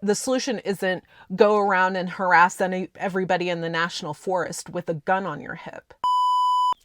The solution isn't go around and harass everybody in the national forest with a gun on your hip.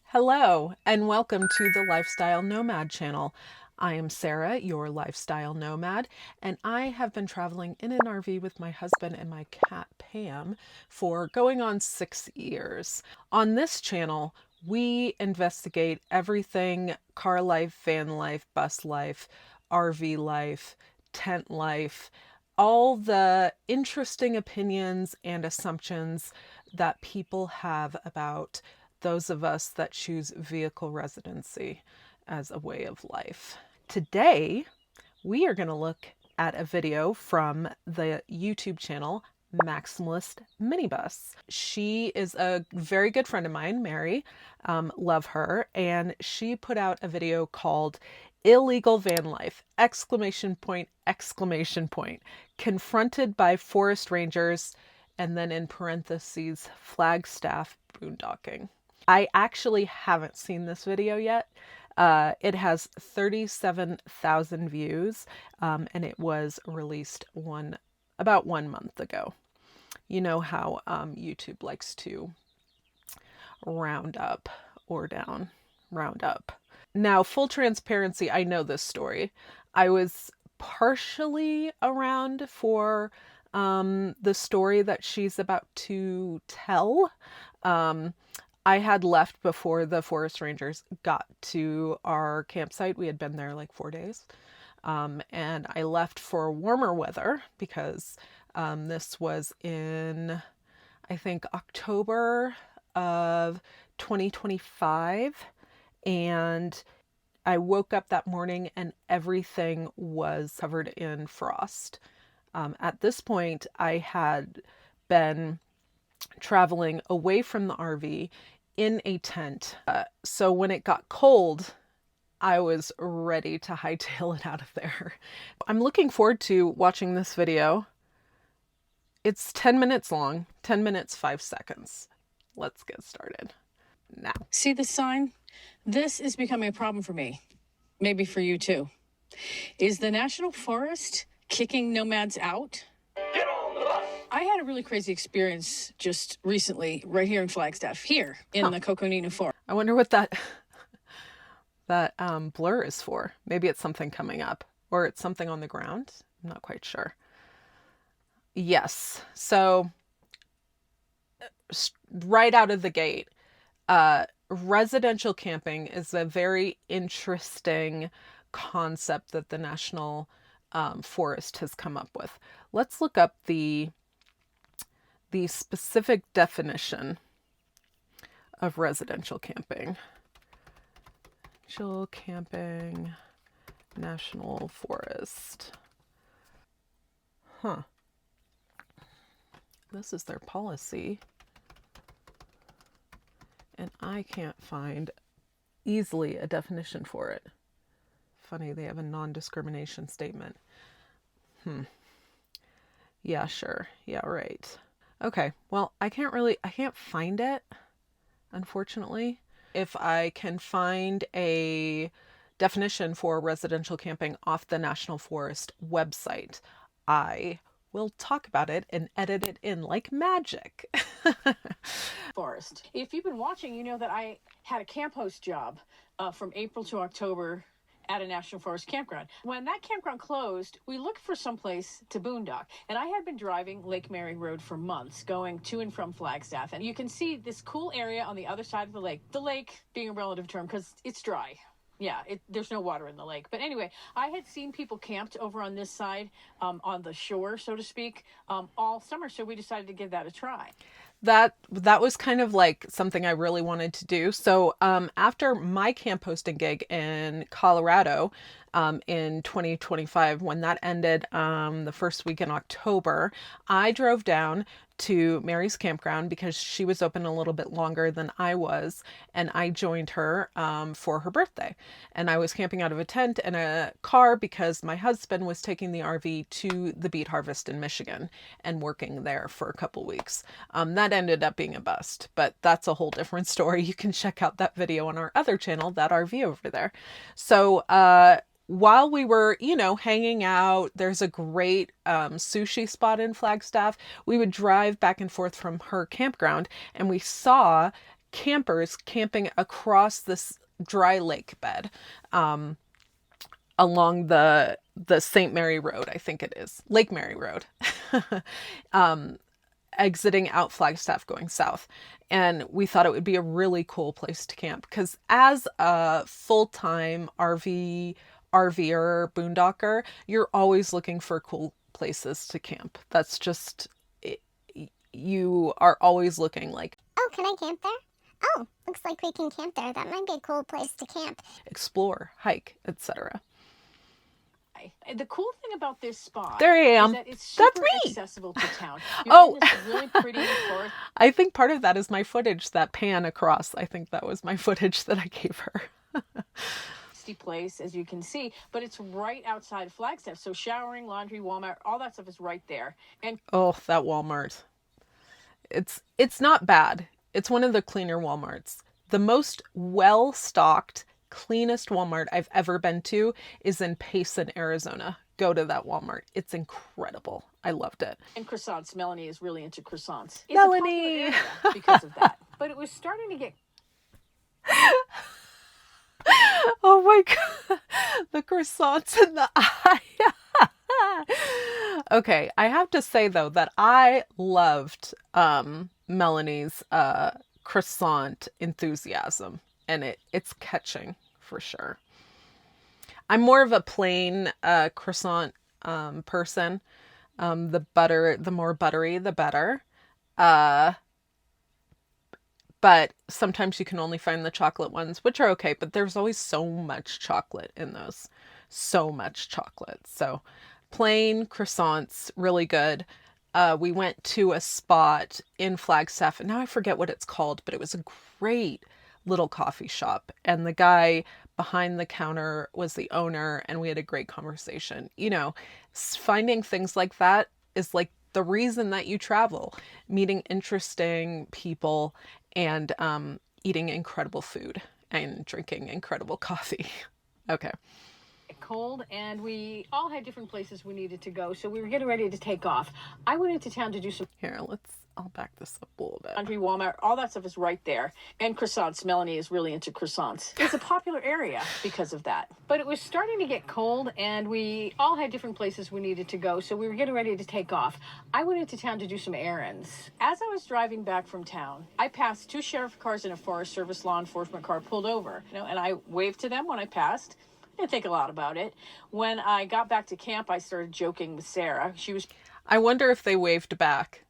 Hello, and welcome to the Lifestyle Nomad channel. I am Sarah, your lifestyle nomad, and I have been traveling in an RV with my husband and my cat Pam for going on 6 years. On this channel, we investigate everything car life, van life, bus life, RV life, tent life, all the interesting opinions and assumptions that people have about those of us that choose vehicle residency as a way of life. Today, we are going to look at a video from the YouTube channel Maximalist Minibus. She is a very good friend of mine, Mary. Love her. And she put out a video called Illegal Van Life, exclamation point, exclamation point, confronted by forest rangers, and then in parentheses, Flagstaff boondocking. I actually haven't seen this video yet. It has 37,000 views, and it was released about 1 month ago. You know how YouTube likes to round up or down, round up. Now, full transparency, I know this story. I was partially around for the story that she's about to tell. I had left before the forest rangers got to our campsite. We had been there like 4 days. And I left for warmer weather because this was in, I think, October of 2025. And I woke up that morning and everything was covered in frost. At this point, I had been traveling away from the RV in a tent. So when it got cold, I was ready to hightail it out of there. I'm looking forward to watching this video. It's 10 minutes long, 10 minutes, 5 seconds. Let's get started now. See the sign? This is becoming a problem for me. Maybe for you too. Is the National Forest kicking nomads out? Get on the bus! I had a really crazy experience just recently right here in Flagstaff, here in the Coconina Forest. I wonder what that blur is for. Maybe it's something coming up or it's something on the ground. I'm not quite sure. Yes. So right out of the gate, residential camping is a very interesting concept that the National Forest has come up with. Let's look up the specific definition of residential camping. Residential camping, National Forest. Huh. This is their policy. And I can't find easily a definition for it. Funny, they have a non-discrimination statement. Yeah, sure. Yeah, right. Okay, well, I can't find it, unfortunately. If I can find a definition for residential camping off the National Forest website, I will talk about it and edit it in like magic. Forest. If you've been watching, you know that I had a camp host job from April to October at a National Forest campground. When that campground closed, we looked for someplace to boondock. And I had been driving Lake Mary Road for months, going to and from Flagstaff. And you can see this cool area on the other side of the lake. The lake being a relative term because it's dry. Yeah, there's no water in the lake. But anyway, I had seen people camped over on this side, on the shore, so to speak, all summer. So we decided to give that a try. That was kind of like something I really wanted to do. So after my camp posting gig in Colorado in 2025, when that ended the first week in October, I drove down to Mary's campground because she was open a little bit longer than I was, and I joined her for her birthday. And I was camping out of a tent and a car because my husband was taking the RV to the beet harvest in Michigan and working there for a couple weeks. That ended up being a bust, but that's a whole different story. You can check out that video on our other channel, That RV Over There. So while we were, hanging out, there's a great sushi spot in Flagstaff. We would drive back and forth from her campground, and we saw campers camping across this dry lake bed along the St. Mary Road, I think it is. Lake Mary Road. Exiting out Flagstaff going south. And we thought it would be a really cool place to camp because as a full-time RVer, boondocker, you're always looking for cool places to camp. That's just, you are always looking like, oh, can I camp there? Oh, looks like we can camp there. That might be a cool place to camp. Explore, hike, etc. The cool thing about this spot There I am. is that it's super That's me. accessible to town. Oh, in this really pretty forest. I think part of that is my footage, that pan across. I think that was my footage that I gave her. Place, as you can see, but it's right outside Flagstaff. So showering, laundry, Walmart, all that stuff is right there. And oh, that Walmart. It's not bad. It's one of the cleaner Walmarts. The most well-stocked, cleanest Walmart I've ever been to is in Payson, Arizona. Go to that Walmart. It's incredible. I loved it. And croissants. Melanie is really into croissants. It's Melanie! a popular area because of that. But it was starting to get... Oh my God. The croissants in the eye. Okay, I have to say though that I loved Melanie's croissant enthusiasm, and it's catching for sure. I'm more of a plain croissant person. The more buttery, the better. But sometimes you can only find the chocolate ones, which are okay, but there's always so much chocolate in those. So much chocolate. So plain croissants, really good. We went to a spot in Flagstaff, and now I forget what it's called, but it was a great little coffee shop. And the guy behind the counter was the owner, and we had a great conversation. Finding things like that is like the reason that you travel, meeting interesting people and eating incredible food and drinking incredible coffee. Okay. Cold, and we all had different places we needed to go, so we were getting ready to take off. I went into town to do some... Here, I'll back this up a little bit. Laundry, Walmart, all that stuff is right there. And croissants. Melanie is really into croissants. It's a popular area because of that. But it was starting to get cold, and we all had different places we needed to go, so we were getting ready to take off. I went into town to do some errands. As I was driving back from town, I passed 2 sheriff cars and a Forest Service law enforcement car pulled over. And I waved to them when I passed. I didn't think a lot about it. When I got back to camp, I started joking with Sarah. I wonder if they waved back.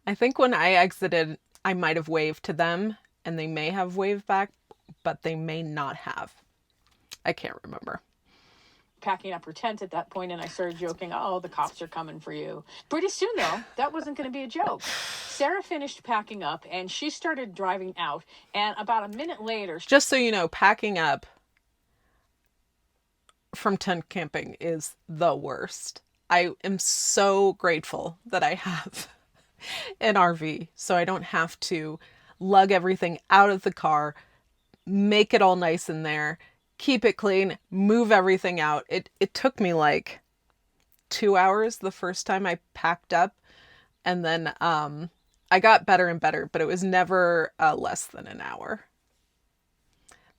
I think when I exited, I might have waved to them, and they may have waved back, but they may not have. I can't remember. Packing up her tent at that point, and I started joking, oh, the cops are coming for you. Pretty soon, though, that wasn't going to be a joke. Sarah finished packing up, and she started driving out, and about a minute later... Just so you know, packing up from tent camping is the worst. I am so grateful that I have an RV, so I don't have to lug everything out of the car, make it all nice in there, keep it clean, move everything out. It took me like 2 hours the first time I packed up, and then I got better and better, but it was never less than an hour.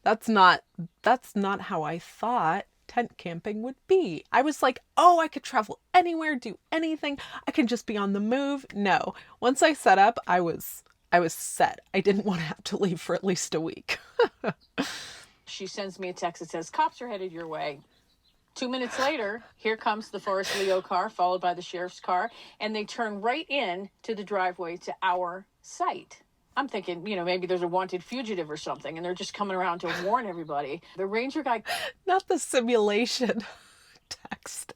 That's not how I thought tent camping would be. I was like, oh, I could travel anywhere, do anything. I can just be on the move. No. Once I set up, I was set. I didn't want to have to leave for at least a week. She sends me a text that says, cops are headed your way. 2 minutes later, here comes the Forest Leo car, followed by the sheriff's car, and they turn right in to the driveway to our site. I'm thinking, maybe there's a wanted fugitive or something, and they're just coming around to warn everybody. The ranger guy... Not the simulation text.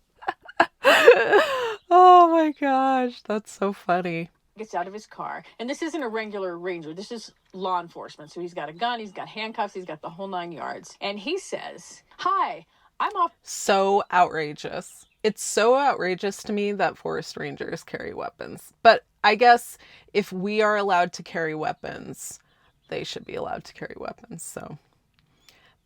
Oh my gosh, that's so funny. Gets out of his car, and this isn't a regular ranger. This is law enforcement. So he's got a gun, he's got handcuffs, he's got the whole 9 yards. And he says, hi, I'm off... So outrageous. It's so outrageous to me that forest rangers carry weapons. But I guess if we are allowed to carry weapons, they should be allowed to carry weapons. So,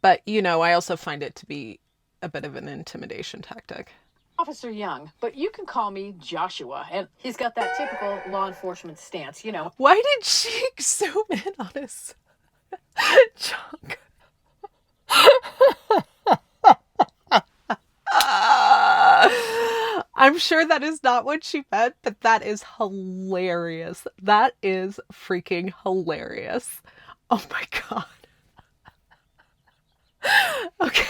But, I also find it to be a bit of an intimidation tactic. Officer Young, but you can call me Joshua. And he's got that typical law enforcement stance, Why did she zoom in on his junk? I'm sure that is not what she meant, but that is hilarious. That is freaking hilarious. Oh my God. Okay.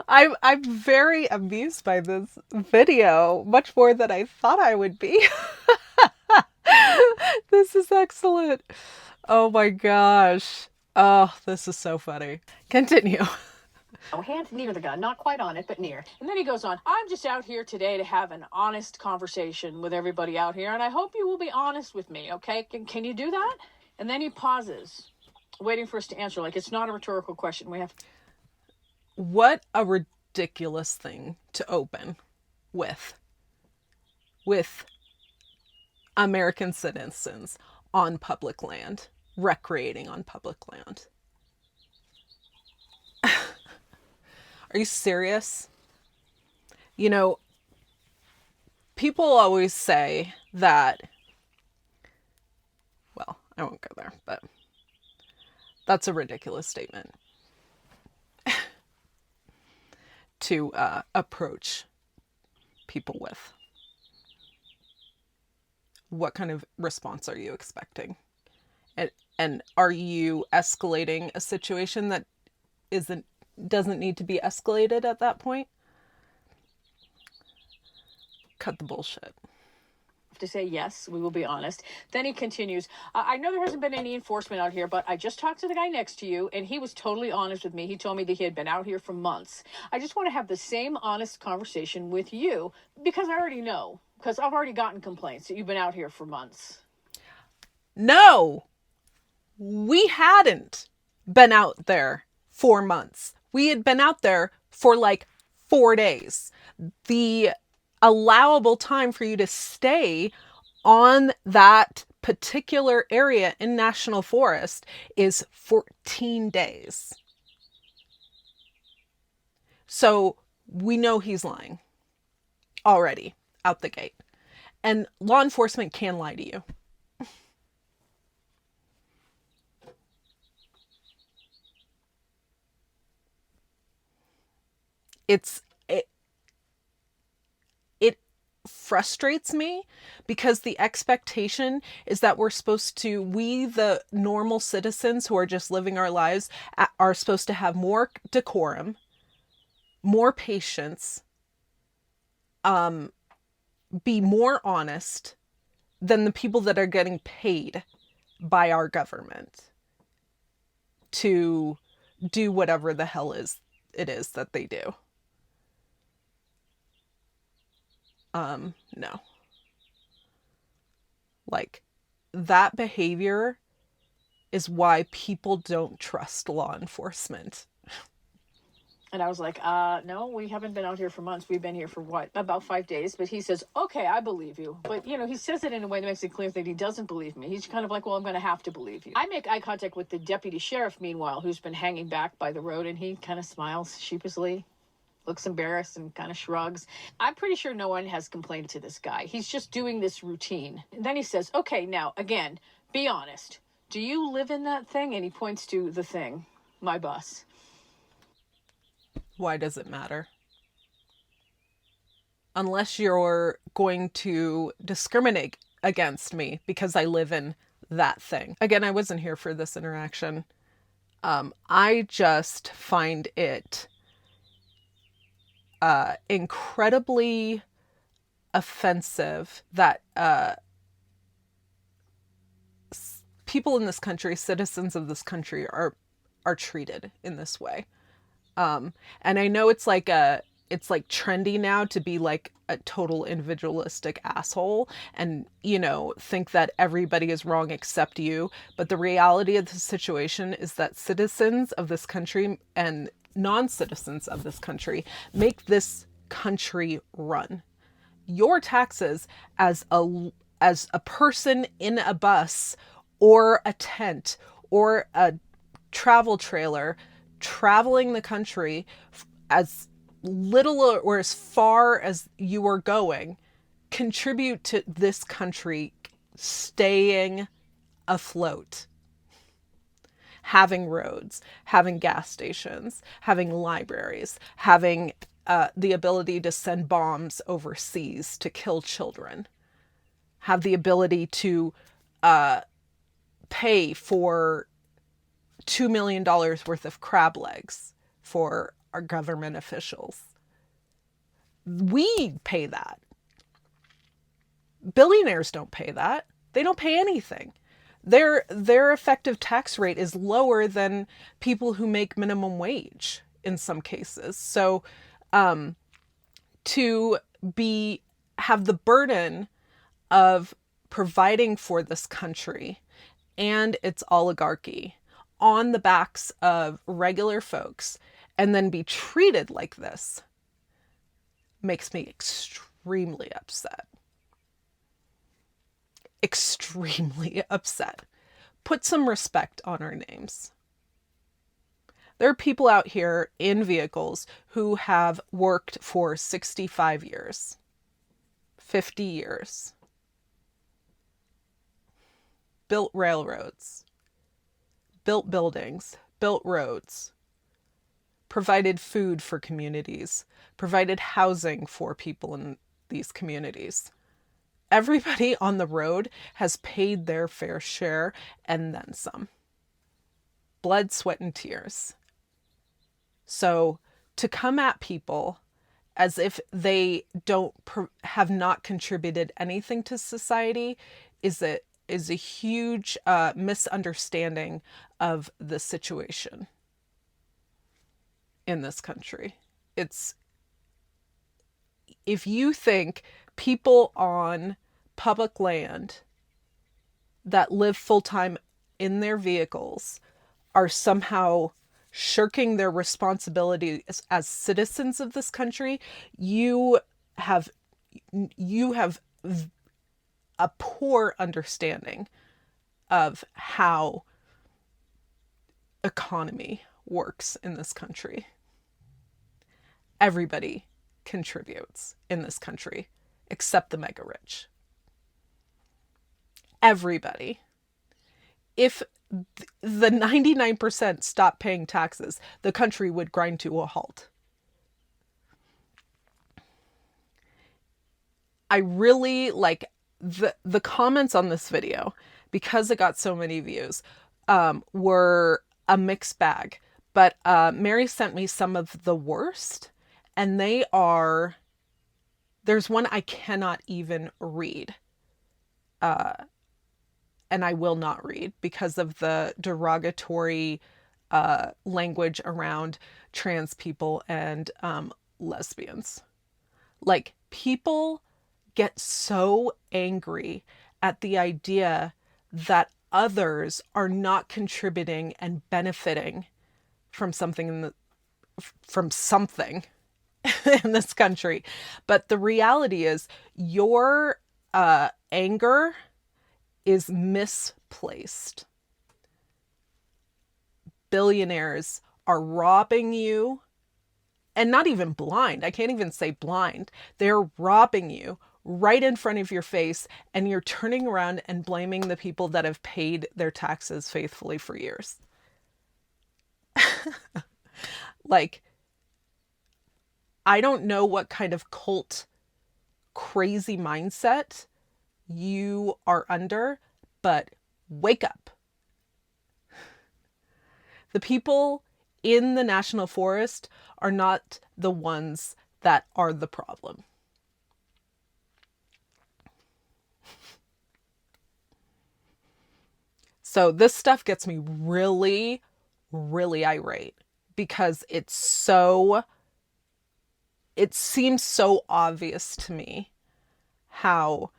I'm very amused by this video, much more than I thought I would be. This is excellent. Oh my gosh. Oh, this is so funny. Continue. Hand near the gun, not quite on it, but near. And then he goes on, I'm just out here today to have an honest conversation with everybody out here, and I hope you will be honest with me, okay? Can you do that? And then he pauses, waiting for us to answer, like it's not a rhetorical question. We have... What a ridiculous thing to open with American citizens on public land, recreating on public land. Are you serious? People always say that, well, I won't go there, but that's a ridiculous statement to approach people with. What kind of response are you expecting? And are you escalating a situation that doesn't need to be escalated at that point? Cut the bullshit. To say yes, we will be honest. Then he continues, I know there hasn't been any enforcement out here, but I just talked to the guy next to you and he was totally honest with me. He told me that he had been out here for months. I just want to have the same honest conversation with you because I already know, because I've already gotten complaints that you've been out here for months. No, we hadn't been out there for months. We had been out there for like 4 days. The allowable time for you to stay on that particular area in National Forest is 14 days. So we know he's lying already out the gate. And law enforcement can lie to you. It frustrates me because the expectation is that we, the normal citizens who are just living our lives, are supposed to have more decorum, more patience, be more honest than the people that are getting paid by our government to do whatever the hell it is that they do. No. Like, that behavior is why people don't trust law enforcement. And I was like, no, we haven't been out here for months. We've been here for what? About 5 days. But he says, okay, I believe you. But, he says it in a way that makes it clear that he doesn't believe me. He's kind of like, well, I'm going to have to believe you. I make eye contact with the deputy sheriff, meanwhile, who's been hanging back by the road. And he kind of smiles sheepishly, looks embarrassed and kind of shrugs. I'm pretty sure no one has complained to this guy. He's just doing this routine. And then he says, okay, now, again, be honest. Do you live in that thing? And he points to the thing, my bus. Why does it matter? Unless you're going to discriminate against me because I live in that thing. Again, I wasn't here for this interaction. I just find it incredibly offensive that people in this country, citizens of this country, are treated in this way. And I know it's like trendy now to be like a total individualistic asshole and, think that everybody is wrong except you. But the reality of the situation is that citizens of this country and non-citizens of this country make this country run. Your taxes as a person in a bus or a tent or a travel trailer traveling the country as little or as far as you are going, contribute to this country staying afloat. Having roads, having gas stations, having libraries, having the ability to send bombs overseas to kill children, have the ability to pay for $2 million worth of crab legs for our government officials. We pay that. Billionaires don't pay that. They don't pay anything. Their effective tax rate is lower than people who make minimum wage in some cases. So to have the burden of providing for this country and its oligarchy on the backs of regular folks and then be treated like this makes me extremely upset. Extremely upset. Put some respect on our names. There are people out here in vehicles who have worked for 65 years, 50 years, built railroads, built buildings, built roads, provided food for communities, provided housing for people in these communities. Everybody on the road has paid their fair share and then some. Blood, sweat, and tears. So to come at people as if they have not contributed anything to society is a huge misunderstanding of the situation in this country. If you think people on public land that live full-time in their vehicles are somehow shirking their responsibility as citizens of this country, you have a poor understanding of how economy works in this country. Everybody contributes in this country except the mega rich. Everybody. If the 99% stopped paying taxes, the country would grind to a halt. I really like the comments on this video, because it got so many views, were a mixed bag. But Mary sent me some of the worst, and there's one I cannot even read. And I will not read because of the derogatory language around trans people and lesbians. Like, people get so angry at the idea that others are not contributing and benefiting from something in this country. But the reality is your anger is misplaced. Billionaires are robbing you, and not even blind. I can't even say blind. They're robbing you right in front of your face, and you're turning around and blaming the people that have paid their taxes faithfully for years. Like, I don't know what kind of cult crazy mindset you are under, but wake up. The people in the national forest are not the ones that are the problem. So this stuff gets me really, really irate because it seems so obvious to me how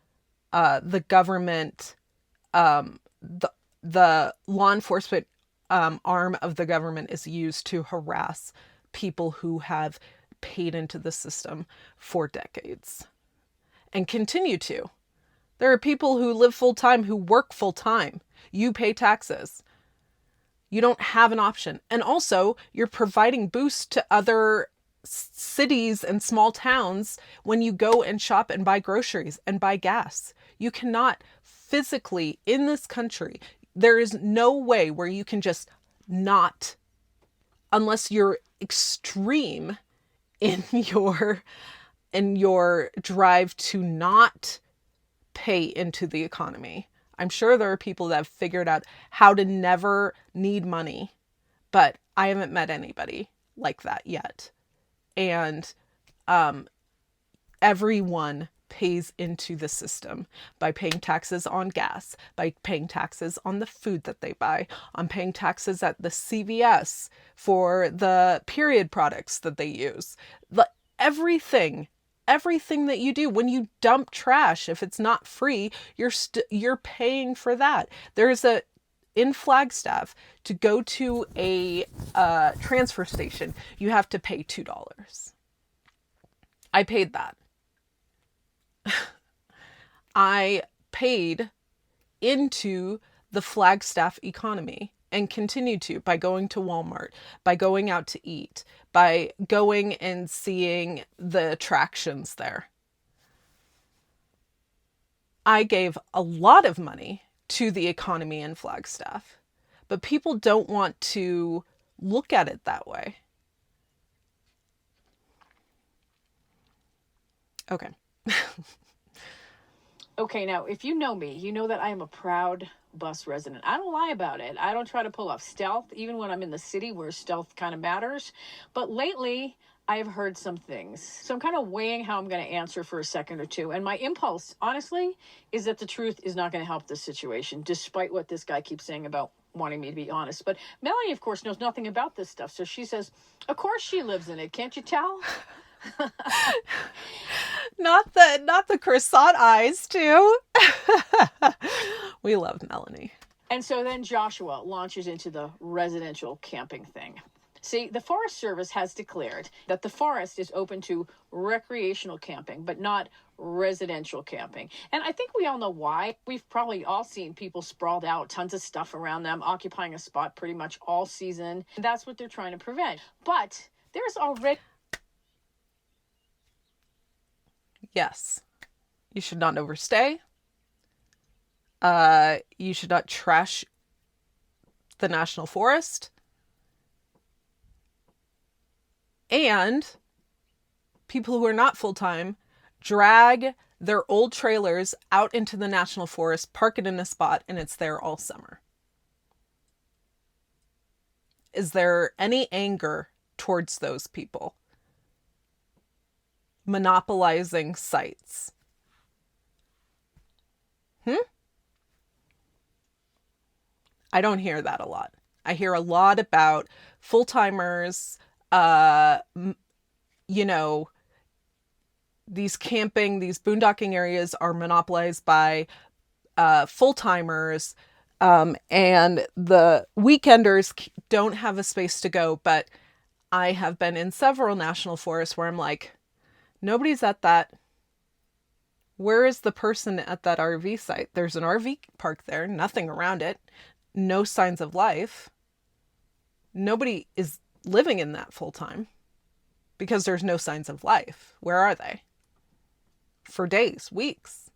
the government, the law enforcement arm of the government is used to harass people who have paid into the system for decades and continue to. There are people who live full time, who work full time. You pay taxes. You don't have an option. And also, you're providing boosts to other cities and small towns when you go and shop and buy groceries and buy gas. You cannot physically, in this country, there is no way where you can just not, unless you're extreme in your drive to not pay into the economy. I'm sure there are people that have figured out how to never need money, but I haven't met anybody like that yet. And everyone pays into the system by paying taxes on gas, by paying taxes on the food that they buy, on paying taxes at the CVS for the period products that they use. Everything that you do, when you dump trash, if it's not free, you're paying for that. There's in Flagstaff, to go to a transfer station, you have to pay $2. I paid that. I paid into the Flagstaff economy and continue to by going to Walmart, by going out to eat, by going and seeing the attractions there. I gave a lot of money to the economy in Flagstaff, but people don't want to look at it that way. Okay. Okay, now, if you know me, you know that I am a proud bus resident. I don't lie about it. I don't try to pull off stealth, even when I'm in the city where stealth kind of matters. But lately, I've heard some things. So I'm kind of weighing how I'm going to answer for a second or two. And my impulse, honestly, is that the truth is not going to help this situation, despite what this guy keeps saying about wanting me to be honest. But Melanie, of course, knows nothing about this stuff. So she says, of course she lives in it. Can't you tell? Not the croissant eyes too. We love Melanie. And so then Joshua launches into the residential camping thing. See, the Forest Service has declared that the forest is open to recreational camping, but not residential camping. And I think we all know why. We've probably all seen people sprawled out, tons of stuff around them, occupying a spot pretty much all season. And that's what they're trying to prevent. But there's already... Yes. You should not overstay. You should not trash the national forest. And people who are not full-time drag their old trailers out into the national forest, park it in a spot, and it's there all summer. Is there any anger towards those people monopolizing sites? I don't hear that a lot. I hear a lot about full-timers, these camping, these boondocking areas are monopolized by full-timers, and the weekenders don't have a space to go. But I have been in several national forests where I'm like, nobody's at that. Where is the person at that RV site? There's an RV park there, nothing around it, no signs of life. Nobody is living in that full time because there's no signs of life. Where are they? For days, weeks.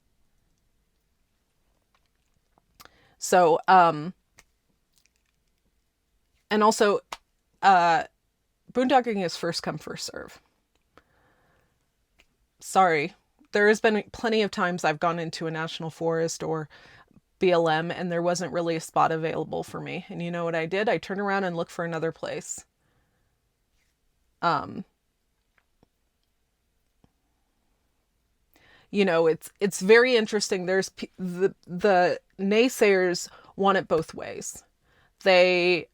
So, and also, boondocking is first come, first serve. Sorry. There has been plenty of times I've gone into a national forest or BLM and there wasn't really a spot available for me. And you know what I did? I turned around and looked for another place. It's very interesting. There's the naysayers want it both ways. They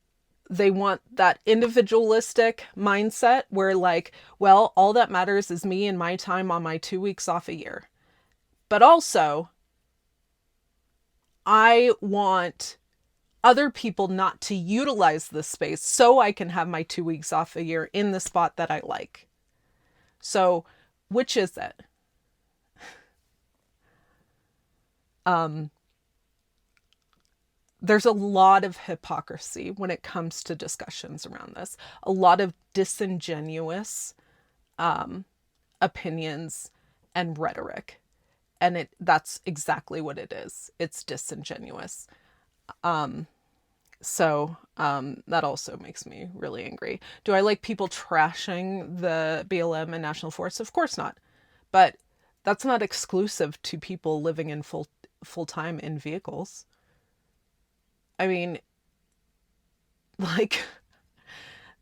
want that individualistic mindset where like, well, all that matters is me and my time on my 2 weeks off a year. But also, I want other people not to utilize this space so I can have my 2 weeks off a year in the spot that I like. So, which is it? there's a lot of hypocrisy when it comes to discussions around this, a lot of disingenuous opinions and rhetoric. And that's exactly what it is. It's disingenuous. So that also makes me really angry. Do I like people trashing the BLM and national forests? Of course not. But that's not exclusive to people living in full time in vehicles. I mean, like,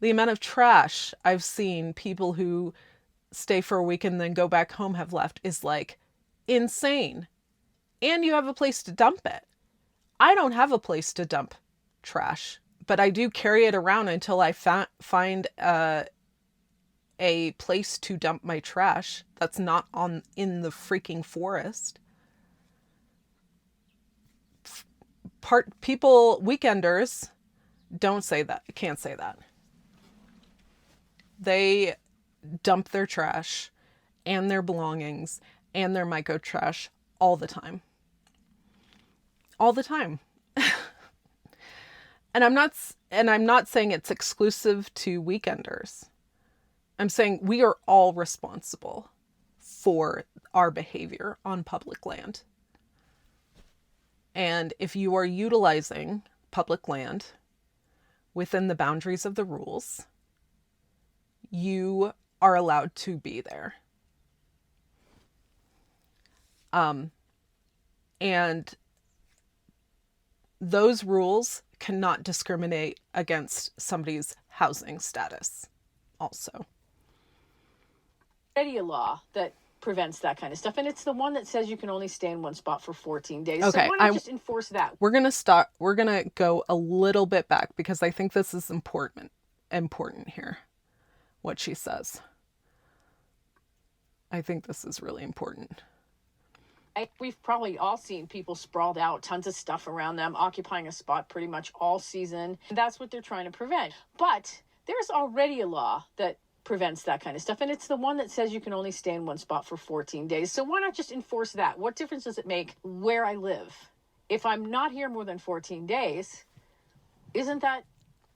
the amount of trash I've seen people who stay for a week and then go back home have left is like insane. And you have a place to dump it. I don't have a place to dump trash, but I do carry it around until I find a place to dump my trash that's not in the freaking forest. Weekenders don't say that. Can't say that. They dump their trash and their belongings and their micro trash all the time. All the time. And I'm not saying it's exclusive to weekenders. I'm saying we are all responsible for our behavior on public land. And if you are utilizing public land within the boundaries of the rules, you are allowed to be there. And those rules cannot discriminate against somebody's housing status also. Already a law that prevents that kind of stuff, and it's the one that says you can only stay in one spot for 14 days. Okay, so why not just enforce that? We're gonna go a little bit back because I think this is important here, what she says. I think this is really important. We've probably all seen people sprawled out, tons of stuff around them, occupying a spot pretty much all season. That's what they're trying to prevent. But there's already a law that prevents that kind of stuff, and it's the one that says you can only stay in one spot for 14 days. So why not just enforce that? What difference does it make where I live? If I'm not here more than 14 days, isn't that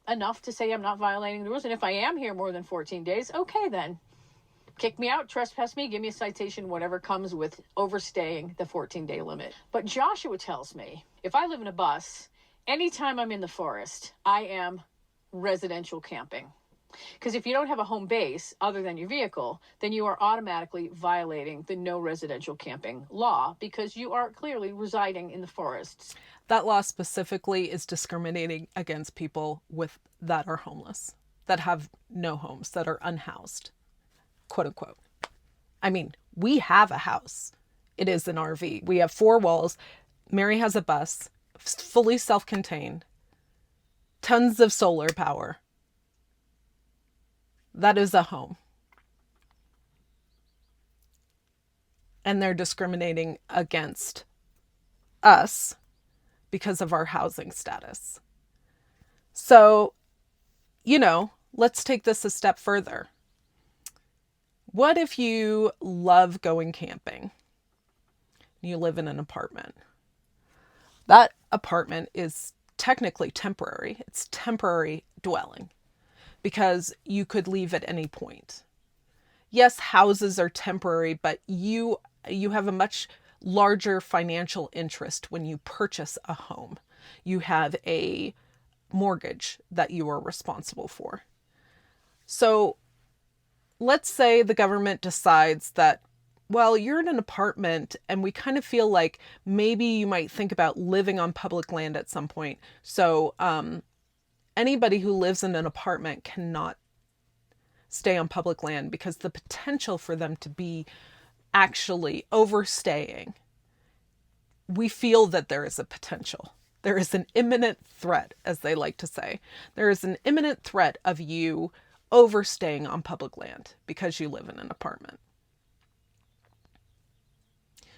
enough to say I'm not violating the rules? And if I am here more than 14 days, okay then. Kick me out, trespass me, give me a citation, whatever comes with overstaying the 14-day limit. But Joshua tells me, if I live in a bus, anytime I'm in the forest, I am residential camping. Because if you don't have a home base other than your vehicle, then you are automatically violating the no residential camping law because you are clearly residing in the forests. That law specifically is discriminating against people that are homeless, that have no homes, that are unhoused, quote unquote. I mean, we have a house. It is an RV. We have 4 walls. Mary has a bus, fully self-contained, tons of solar power. That is a home. And they're discriminating against us because of our housing status. So, let's take this a step further. What if you love going camping? You live in an apartment. That apartment is technically temporary. It's temporary dwelling because you could leave at any point. Yes, houses are temporary, but you have a much larger financial interest when you purchase a home. You have a mortgage that you are responsible for. So let's say the government decides that, well, you're in an apartment and we kind of feel like maybe you might think about living on public land at some point. So anybody who lives in an apartment cannot stay on public land because the potential for them to be actually overstaying, we feel that there is a potential. There is an imminent threat, as they like to say. There is an imminent threat of you overstaying on public land because you live in an apartment.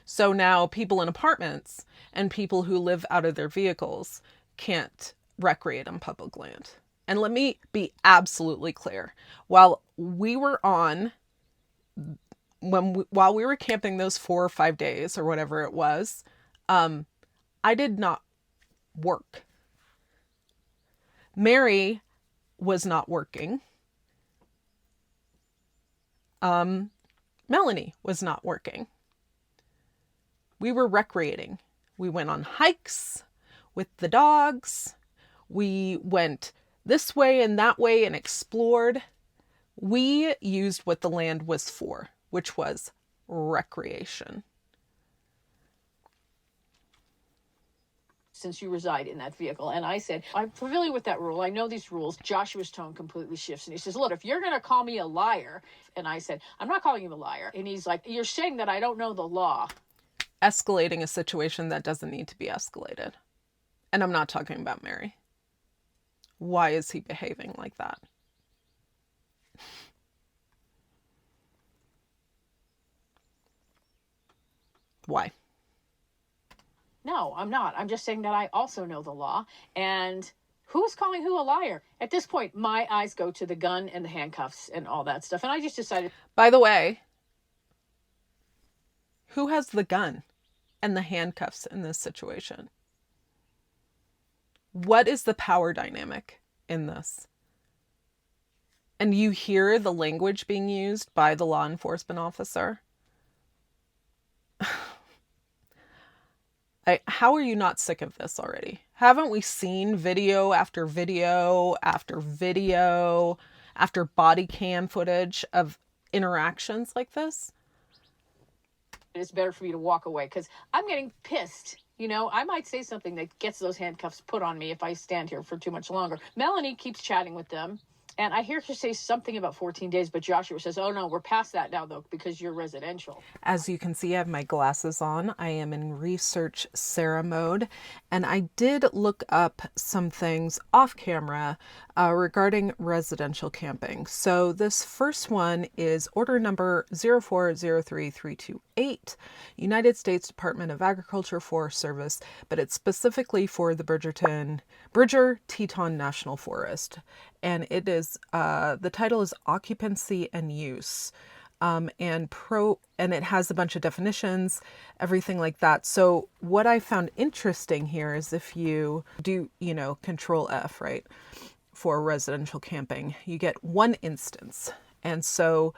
So now people in apartments and people who live out of their vehicles can't recreate on public land. And let me be absolutely clear. While we were camping those 4 or 5 days or whatever it was, I did not work. Mary was not working. Melanie was not working. We were recreating. We went on hikes with the dogs. We went this way and that way and explored. We used what the land was for, which was recreation. Since you reside in that vehicle. And I said, I'm familiar with that rule. I know these rules. Joshua's tone completely shifts. And he says, look, if you're going to call me a liar. And I said, I'm not calling you a liar. And he's like, you're saying that I don't know the law. Escalating a situation that doesn't need to be escalated. And I'm not talking about Mary. Why is he behaving like that? Why? No, I'm not. I'm just saying that I also know the law. And who's calling who a liar? At this point, my eyes go to the gun and the handcuffs and all that stuff. And I just decided. By the way, who has the gun and the handcuffs in this situation? What is the power dynamic in this? And you hear the language being used by the law enforcement officer. How are you not sick of this already? Haven't we seen video after video after video after body cam footage of interactions like this? It's better for me to walk away because I'm getting pissed. You know, I might say something that gets those handcuffs put on me if I stand here for too much longer. Melanie keeps chatting with them. And I hear her say something about 14 days, but Joshua says, oh, no, we're past that now, though, because you're residential. As you can see, I have my glasses on. I am in research Sarah mode. And I did look up some things off camera regarding residential camping. So this first one is order number 0403328, United States Department of Agriculture Forest Service, but it's specifically for the Bridger-Teton National Forest. And it is, the title is Occupancy and Use, and it has a bunch of definitions, everything like that. So what I found interesting here is if you do, Control F, right, for residential camping, you get one instance. And so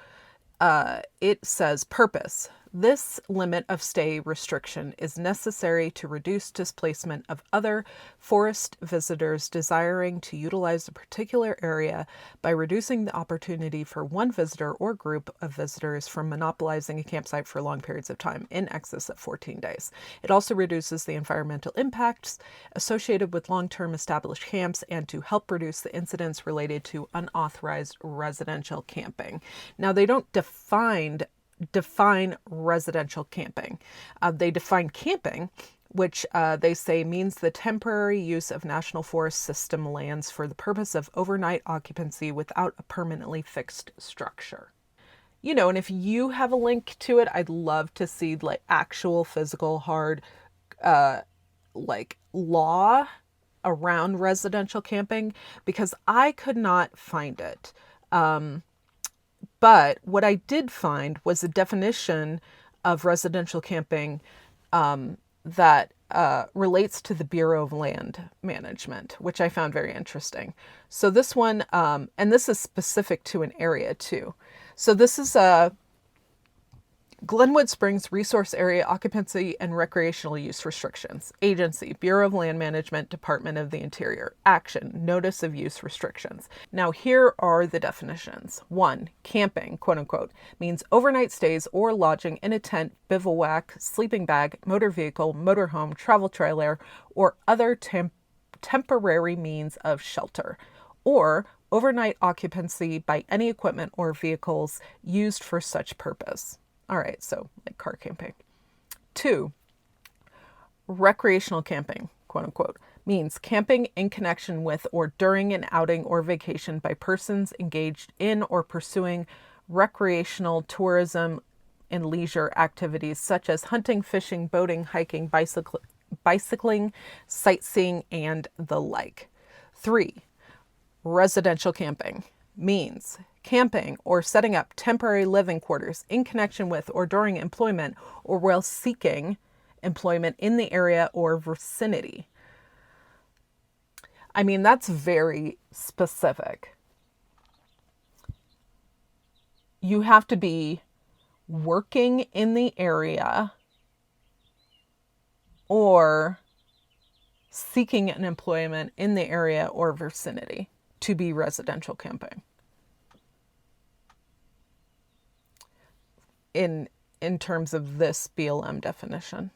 it says purpose. This limit of stay restriction is necessary to reduce displacement of other forest visitors desiring to utilize a particular area by reducing the opportunity for one visitor or group of visitors from monopolizing a campsite for long periods of time in excess of 14 days. It also reduces the environmental impacts associated with long-term established camps and to help reduce the incidents related to unauthorized residential camping. Now, they don't define residential camping. They define camping, which they say means the temporary use of National Forest System lands for the purpose of overnight occupancy without a permanently fixed structure. And if you have a link to it, I'd love to see like actual physical hard law around residential camping, because I could not find it. But what I did find was a definition of residential camping that relates to the Bureau of Land Management, which I found very interesting. So this one, and this is specific to an area too. So this is Glenwood Springs Resource Area Occupancy and Recreational Use Restrictions. Agency, Bureau of Land Management, Department of the Interior. Action, Notice of Use Restrictions. Now here are the definitions. 1. Camping, quote unquote, means overnight stays or lodging in a tent, bivouac, sleeping bag, motor vehicle, motorhome, travel trailer, or other temporary means of shelter. Or overnight occupancy by any equipment or vehicles used for such purpose. All right, so like car camping. 2, recreational camping, quote unquote, means camping in connection with or during an outing or vacation by persons engaged in or pursuing recreational tourism and leisure activities such as hunting, fishing, boating, hiking, bicycling, sightseeing, and the like. 3, residential camping means camping or setting up temporary living quarters in connection with or during employment or while seeking employment in the area or vicinity. I mean, that's very specific. You have to be working in the area or seeking an employment in the area or vicinity to be residential camping. In terms of this BLM definition.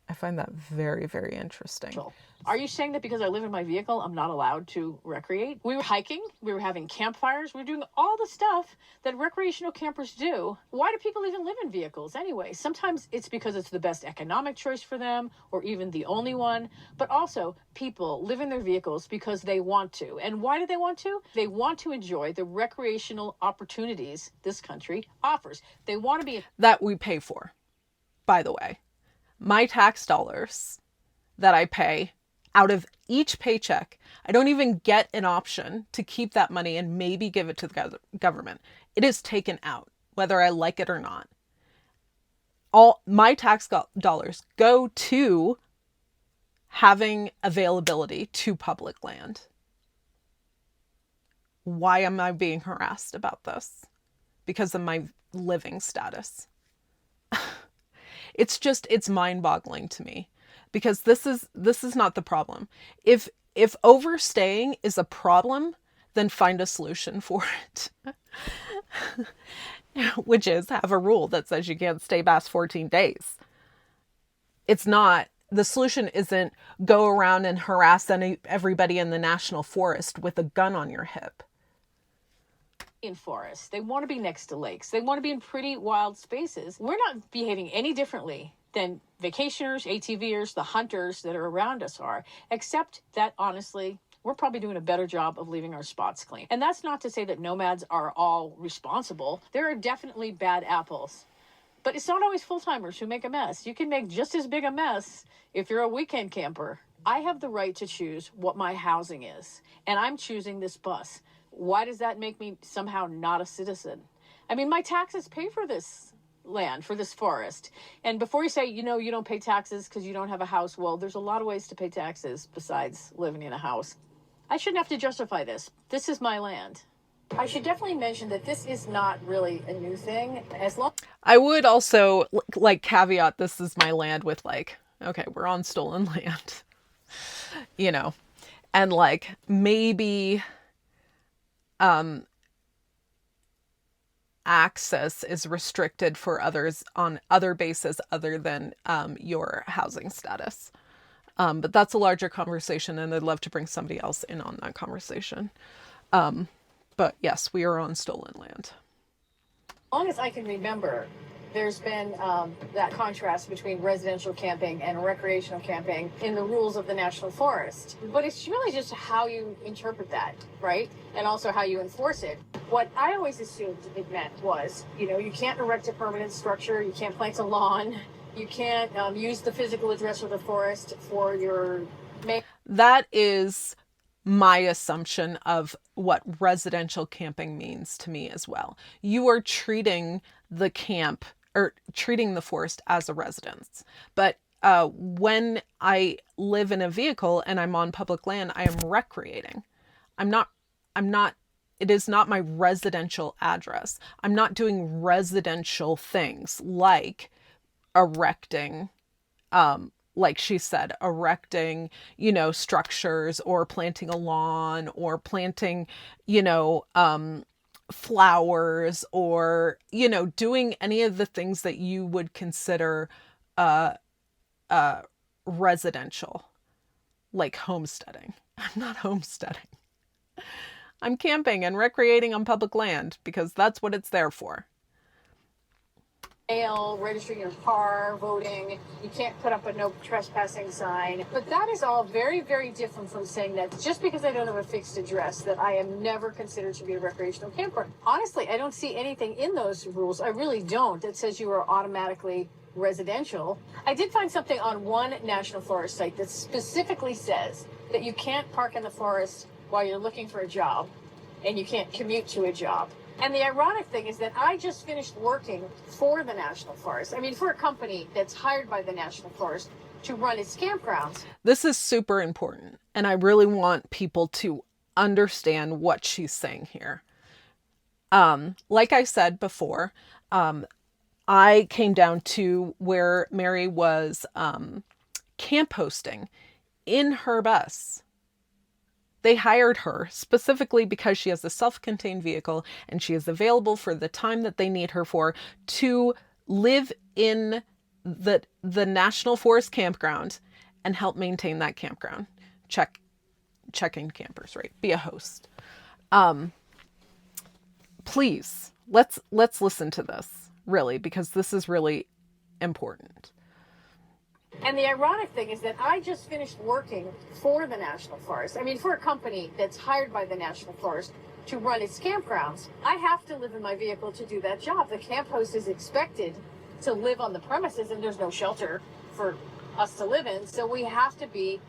I find that very, very interesting. Are you saying that because I live in my vehicle, I'm not allowed to recreate? We were hiking, we were having campfires, we were doing all the stuff that recreational campers do. Why do people even live in vehicles anyway? Sometimes it's because it's the best economic choice for them or even the only one. But also, people live in their vehicles because they want to. And why do they want to? They want to enjoy the recreational opportunities this country offers. They want to be... That we pay for, by the way. My tax dollars that I pay out of each paycheck, I don't even get an option to keep that money and maybe give it to the government. It is taken out, whether I like it or not. All my tax dollars go to having availability to public land. Why am I being harassed about this? Because of my living status. It's mind-boggling to me, because this is not the problem. If overstaying is a problem, then find a solution for it. Which is have a rule that says you can't stay past 14 days. It's not, the solution isn't go around and harass everybody in the national forest with a gun on your hip. In forests. They want to be next to lakes. They want to be in pretty wild spaces. We're not behaving any differently than vacationers, ATVers, the hunters that are around us are, except that honestly, we're probably doing a better job of leaving our spots clean. And that's not to say that nomads are all responsible. There are definitely bad apples. But it's not always full-timers who make a mess. You can make just as big a mess if you're a weekend camper. I have the right to choose what my housing is, and I'm choosing this bus. Why does that make me somehow not a citizen? I mean, my taxes pay for this land, for this forest. And before you say, you don't pay taxes because you don't have a house, well, there's a lot of ways to pay taxes besides living in a house. I shouldn't have to justify this. This is my land. I should definitely mention that this is not really a new thing. I would also caveat this is my land with okay, we're on stolen land, and maybe access is restricted for others on other bases other than your housing status. But that's a larger conversation, and I'd love to bring somebody else in on that conversation. But yes, we are on stolen land. As long as I can remember, there's been that contrast between residential camping and recreational camping in the rules of the National Forest. But it's really just how you interpret that, right? And also how you enforce it. What I always assumed it meant was, you can't erect a permanent structure, you can't plant a lawn, you can't use the physical address of the forest for your... That is my assumption of what residential camping means to me as well. You are treating the camp or treating the forest as a residence. But when I live in a vehicle and I'm on public land, I am recreating. It is not my residential address. I'm not doing residential things like erecting, like she said, erecting, structures or planting a lawn or planting, flowers or, doing any of the things that you would consider residential, like homesteading. I'm not homesteading. I'm camping and recreating on public land because that's what it's there for. Mail, registering your car, voting. You can't put up a no trespassing sign. But that is all very, very different from saying that just because I don't have a fixed address that I am never considered to be a recreational camper. Honestly, I don't see anything in those rules. I really don't. That says you are automatically residential. I did find something on one national forest site that specifically says that you can't park in the forest while you're looking for a job and you can't commute to a job. And the ironic thing is that I just finished working for the National Forest. I mean, for a company that's hired by the National Forest to run its campgrounds. This is super important, and I really want people to understand what she's saying here. Like I said before, I came down to where Mary was camp hosting in her bus. They hired her specifically because she has a self-contained vehicle and she is available for the time that they need her for to live in the National Forest campground and help maintain that campground. Check-in campers, right? Be a host. Please, let's listen to this, really, because this is really important. And the ironic thing is that I just finished working for the National Forest. I mean, for a company that's hired by the National Forest to run its campgrounds. I have to live in my vehicle to do that job. The camp host is expected to live on the premises, and there's no shelter for us to live in. So we have to be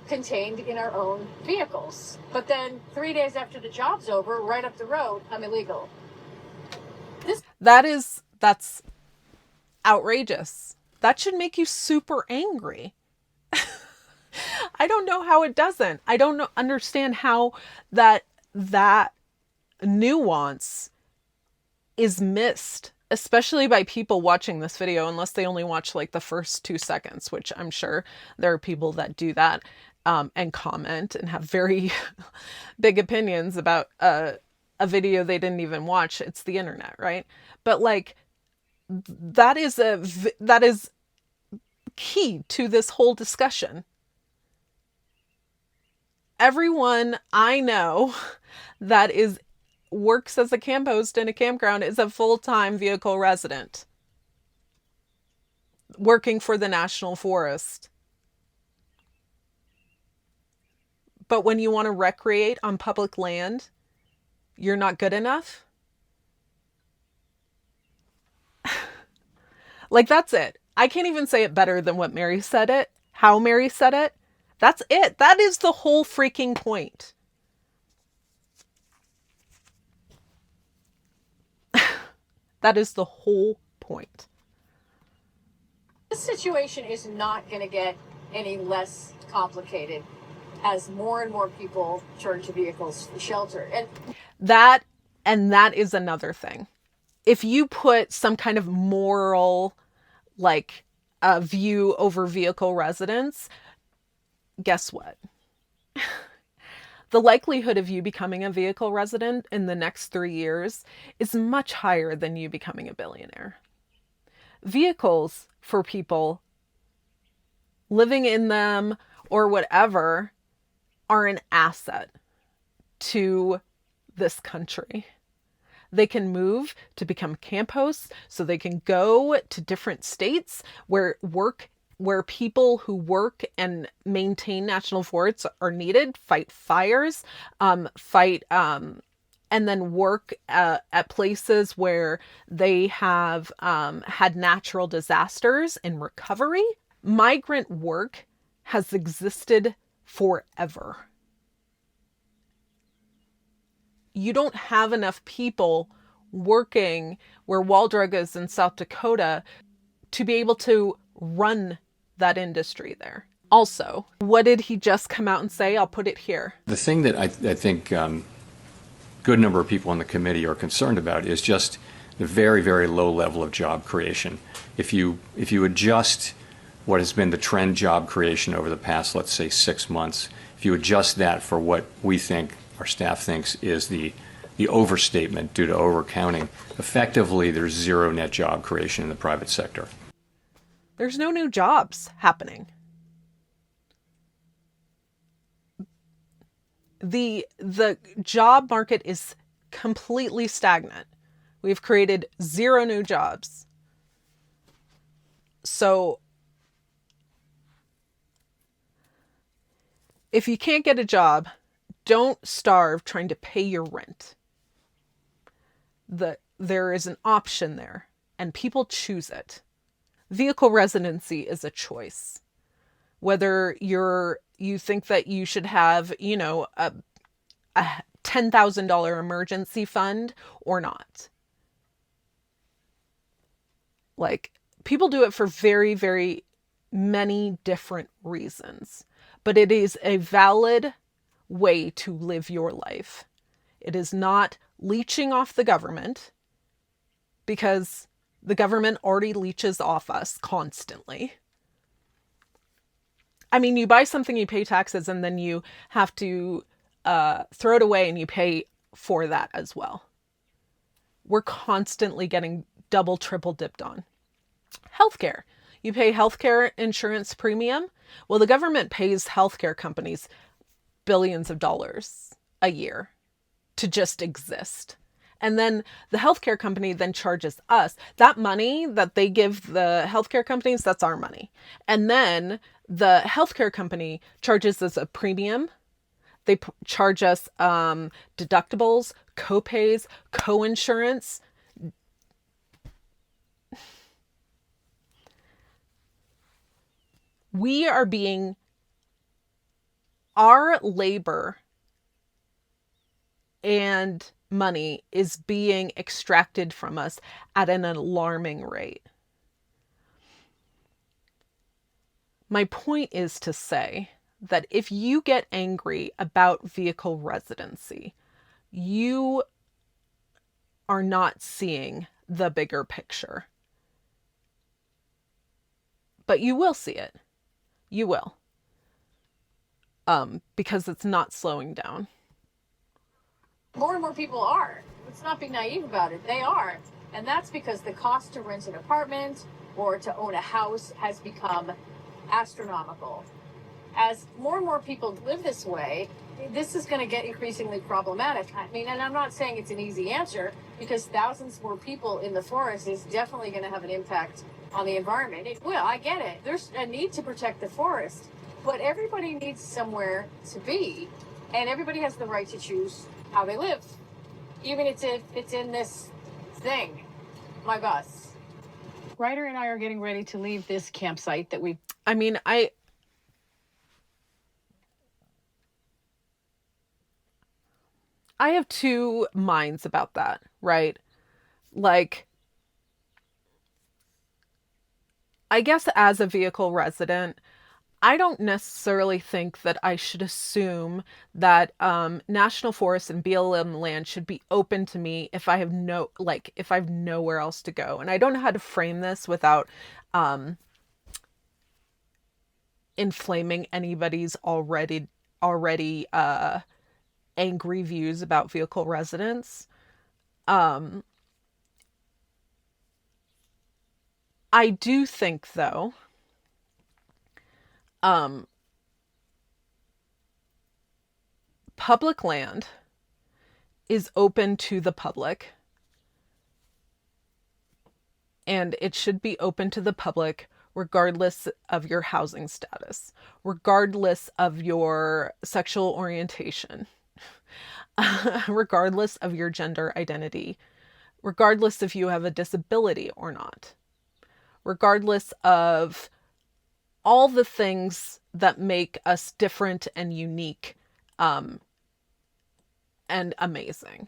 contained in our own vehicles. But then 3 days after the job's over, right up the road, I'm illegal. That's outrageous. That should make you super angry. I don't know how it doesn't. I don't understand how that nuance is missed, especially by people watching this video, unless they only watch like the first 2 seconds, which I'm sure there are people that do that and comment and have very big opinions about a video they didn't even watch. It's the internet, right? But like, that is key to this whole discussion. Everyone I know that works as a camp host in a campground is a full-time vehicle resident working for the National Forest. But when you want to recreate on public land, you're not good enough? Like, that's it. I can't even say it better than what Mary said it, how Mary said it. That's it. That is the whole freaking point. That is the whole point. This situation is not going to get any less complicated as more and more people turn to vehicles for shelter. And that is another thing. If you put some kind of moral, like, view over vehicle residents, guess what? The likelihood of you becoming a vehicle resident in the next 3 years is much higher than you becoming a billionaire. Vehicles, for people living in them or whatever, are an asset to this country. They can move to become camp hosts, so they can go to different states where people who work and maintain national forests are needed, fight fires, and then work at places where they have had natural disasters and recovery. Migrant work has existed forever. You don't have enough people working where Waldrug is in South Dakota to be able to run that industry there. Also, what did he just come out and say? I'll put it here. The thing that I think good number of people on the committee are concerned about is just the very, very low level of job creation. If you adjust what has been the trend job creation over the past, let's say, 6 months, if you adjust that for what we think, our staff thinks, is the overstatement due to overcounting, effectively there's zero net job creation in the private sector. There's no new jobs happening. The job market is completely stagnant. We've created zero new jobs. So if you can't get a job, don't starve trying to pay your rent. There is an option there, and people choose it. Vehicle residency is a choice. Whether you think that you should have, a $10,000 emergency fund or not. Like, people do it for very, very many different reasons, but it is a valid way to live your life. It is not leeching off the government, because the government already leeches off us constantly. I mean, you buy something, you pay taxes, and then you have to throw it away and you pay for that as well. We're constantly getting double, triple dipped on. Healthcare. You pay healthcare insurance premium. Well, the government pays healthcare companies billions of dollars a year to just exist. And then the healthcare company then charges us. That money that they give the healthcare companies, that's our money. And then the healthcare company charges us a premium. They charge us deductibles, co-pays, co-insurance. We are being, our labor and money is being extracted from us at an alarming rate. My point is to say that if you get angry about vehicle residency, you are not seeing the bigger picture. But you will see it. You will. Because it's not slowing down. More and more people are. Let's not be naive about it. They are. And that's because the cost to rent an apartment or to own a house has become astronomical. As more and more people live this way, this is going to get increasingly problematic. I mean, and I'm not saying it's an easy answer, because thousands more people in the forest is definitely going to have an impact on the environment. It will. I get it. There's a need to protect the forest, but everybody needs somewhere to be, and everybody has the right to choose how they live, even if it's in this thing, my bus. Ryder and I are getting ready to leave this campsite that we. I mean, I have two minds about that, right? Like, I guess as a vehicle resident, I don't necessarily think that I should assume that national forests and BLM land should be open to me if I have if I have nowhere else to go. And I don't know how to frame this without inflaming anybody's already angry views about vehicle residents. I do think, though, public land is open to the public, and it should be open to the public regardless of your housing status, regardless of your sexual orientation, regardless of your gender identity, regardless if you have a disability or not, regardless of all the things that make us different and unique and amazing.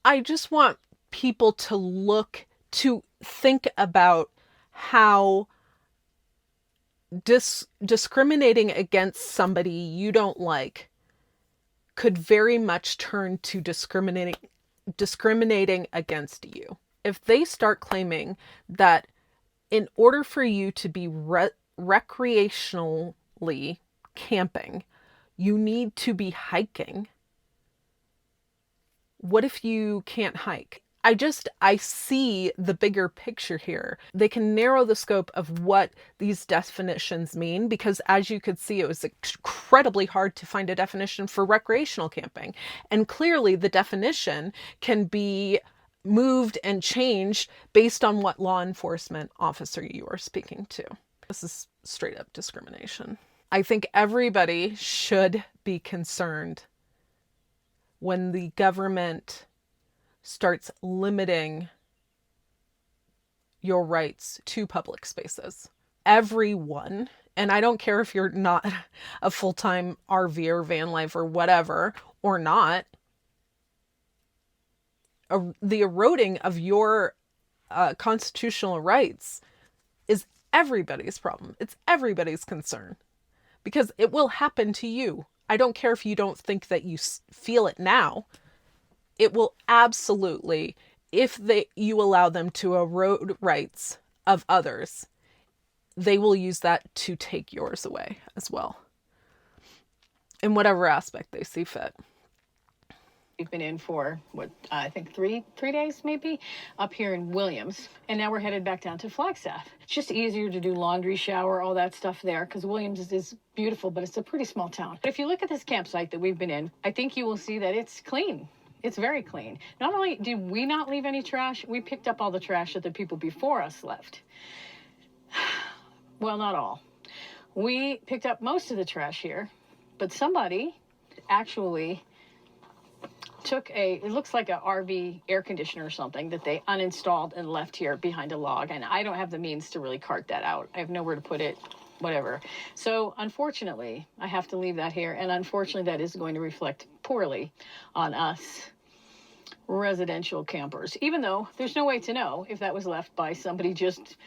I just want people to think about how discriminating against somebody you don't like could very much turn to discriminating against you. If they start claiming that in order for you to be recreationally camping, you need to be hiking, what if you can't hike? I see the bigger picture here. They can narrow the scope of what these definitions mean, because as you could see, it was incredibly hard to find a definition for recreational camping. And clearly the definition can be moved and changed based on what law enforcement officer you are speaking to. This is straight up discrimination. I think everybody should be concerned when the government starts limiting your rights to public spaces. Everyone, and I don't care if you're not a full-time RV or van life or whatever, or not, the eroding of your constitutional rights is everybody's problem. It's everybody's concern because it will happen to you. I don't care if you don't think that you feel it now. It will absolutely, if you allow them to erode rights of others, they will use that to take yours away as well, in whatever aspect they see fit. We've been in for, I think three days maybe, up here in Williams. And now we're headed back down to Flagstaff. It's just easier to do laundry, shower, all that stuff there, because Williams is beautiful, but it's a pretty small town. But if you look at this campsite that we've been in, I think you will see that it's clean. It's very clean. Not only did we not leave any trash, we picked up all the trash that the people before us left. Well, not all. We picked up most of the trash here, but somebody actually took it looks like an RV air conditioner or something that they uninstalled and left here behind a log. And I don't have the means to really cart that out. I have nowhere to put it, whatever. So unfortunately, I have to leave that here. And unfortunately, that is going to reflect poorly on us residential campers, even though there's no way to know if that was left by somebody just,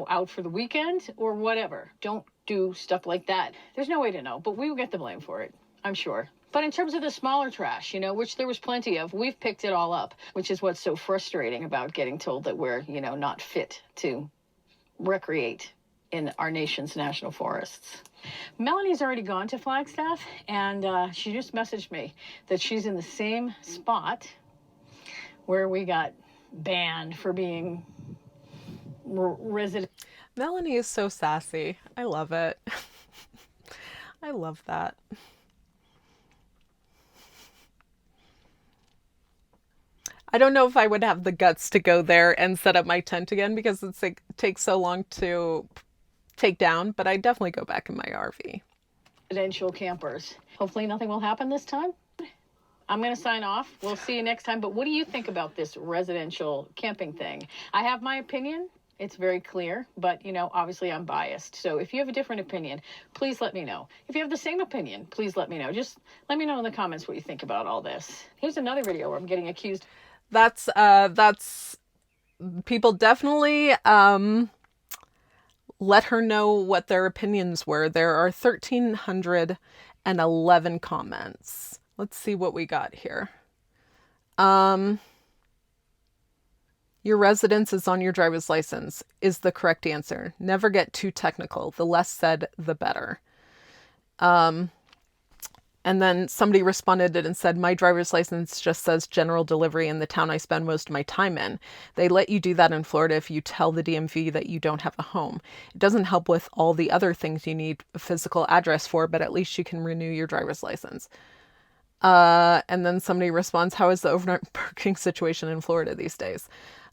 out for the weekend or whatever. Don't do stuff like that. There's no way to know, but we will get the blame for it, I'm sure. But in terms of the smaller trash, which there was plenty of, we've picked it all up, which is what's so frustrating about getting told that we're, not fit to recreate in our nation's national forests. Melanie's already gone to Flagstaff, and she just messaged me that she's in the same spot where we got banned for being resident. Melanie is so sassy. I love it. I love that. I don't know if I would have the guts to go there and set up my tent again because it takes so long to take down, but I'd definitely go back in my RV. Residential campers. Hopefully nothing will happen this time. I'm going to sign off. We'll see you next time. But what do you think about this residential camping thing? I have my opinion. It's very clear, but, obviously I'm biased. So if you have a different opinion, please let me know. If you have the same opinion, please let me know. Just let me know in the comments what you think about all this. Here's another video where I'm getting accused. That's people definitely let her know what their opinions were. There are 1,311 comments. Let's see what we got here. Your residence is on your driver's license is the correct answer. Never get too technical. The less said, the better. And then somebody responded and said, my driver's license just says general delivery in the town I spend most of my time in. They let you do that in Florida if you tell the DMV that you don't have a home. It doesn't help with all the other things you need a physical address for, but at least you can renew your driver's license. And then somebody responds, how is the overnight parking situation in Florida these days?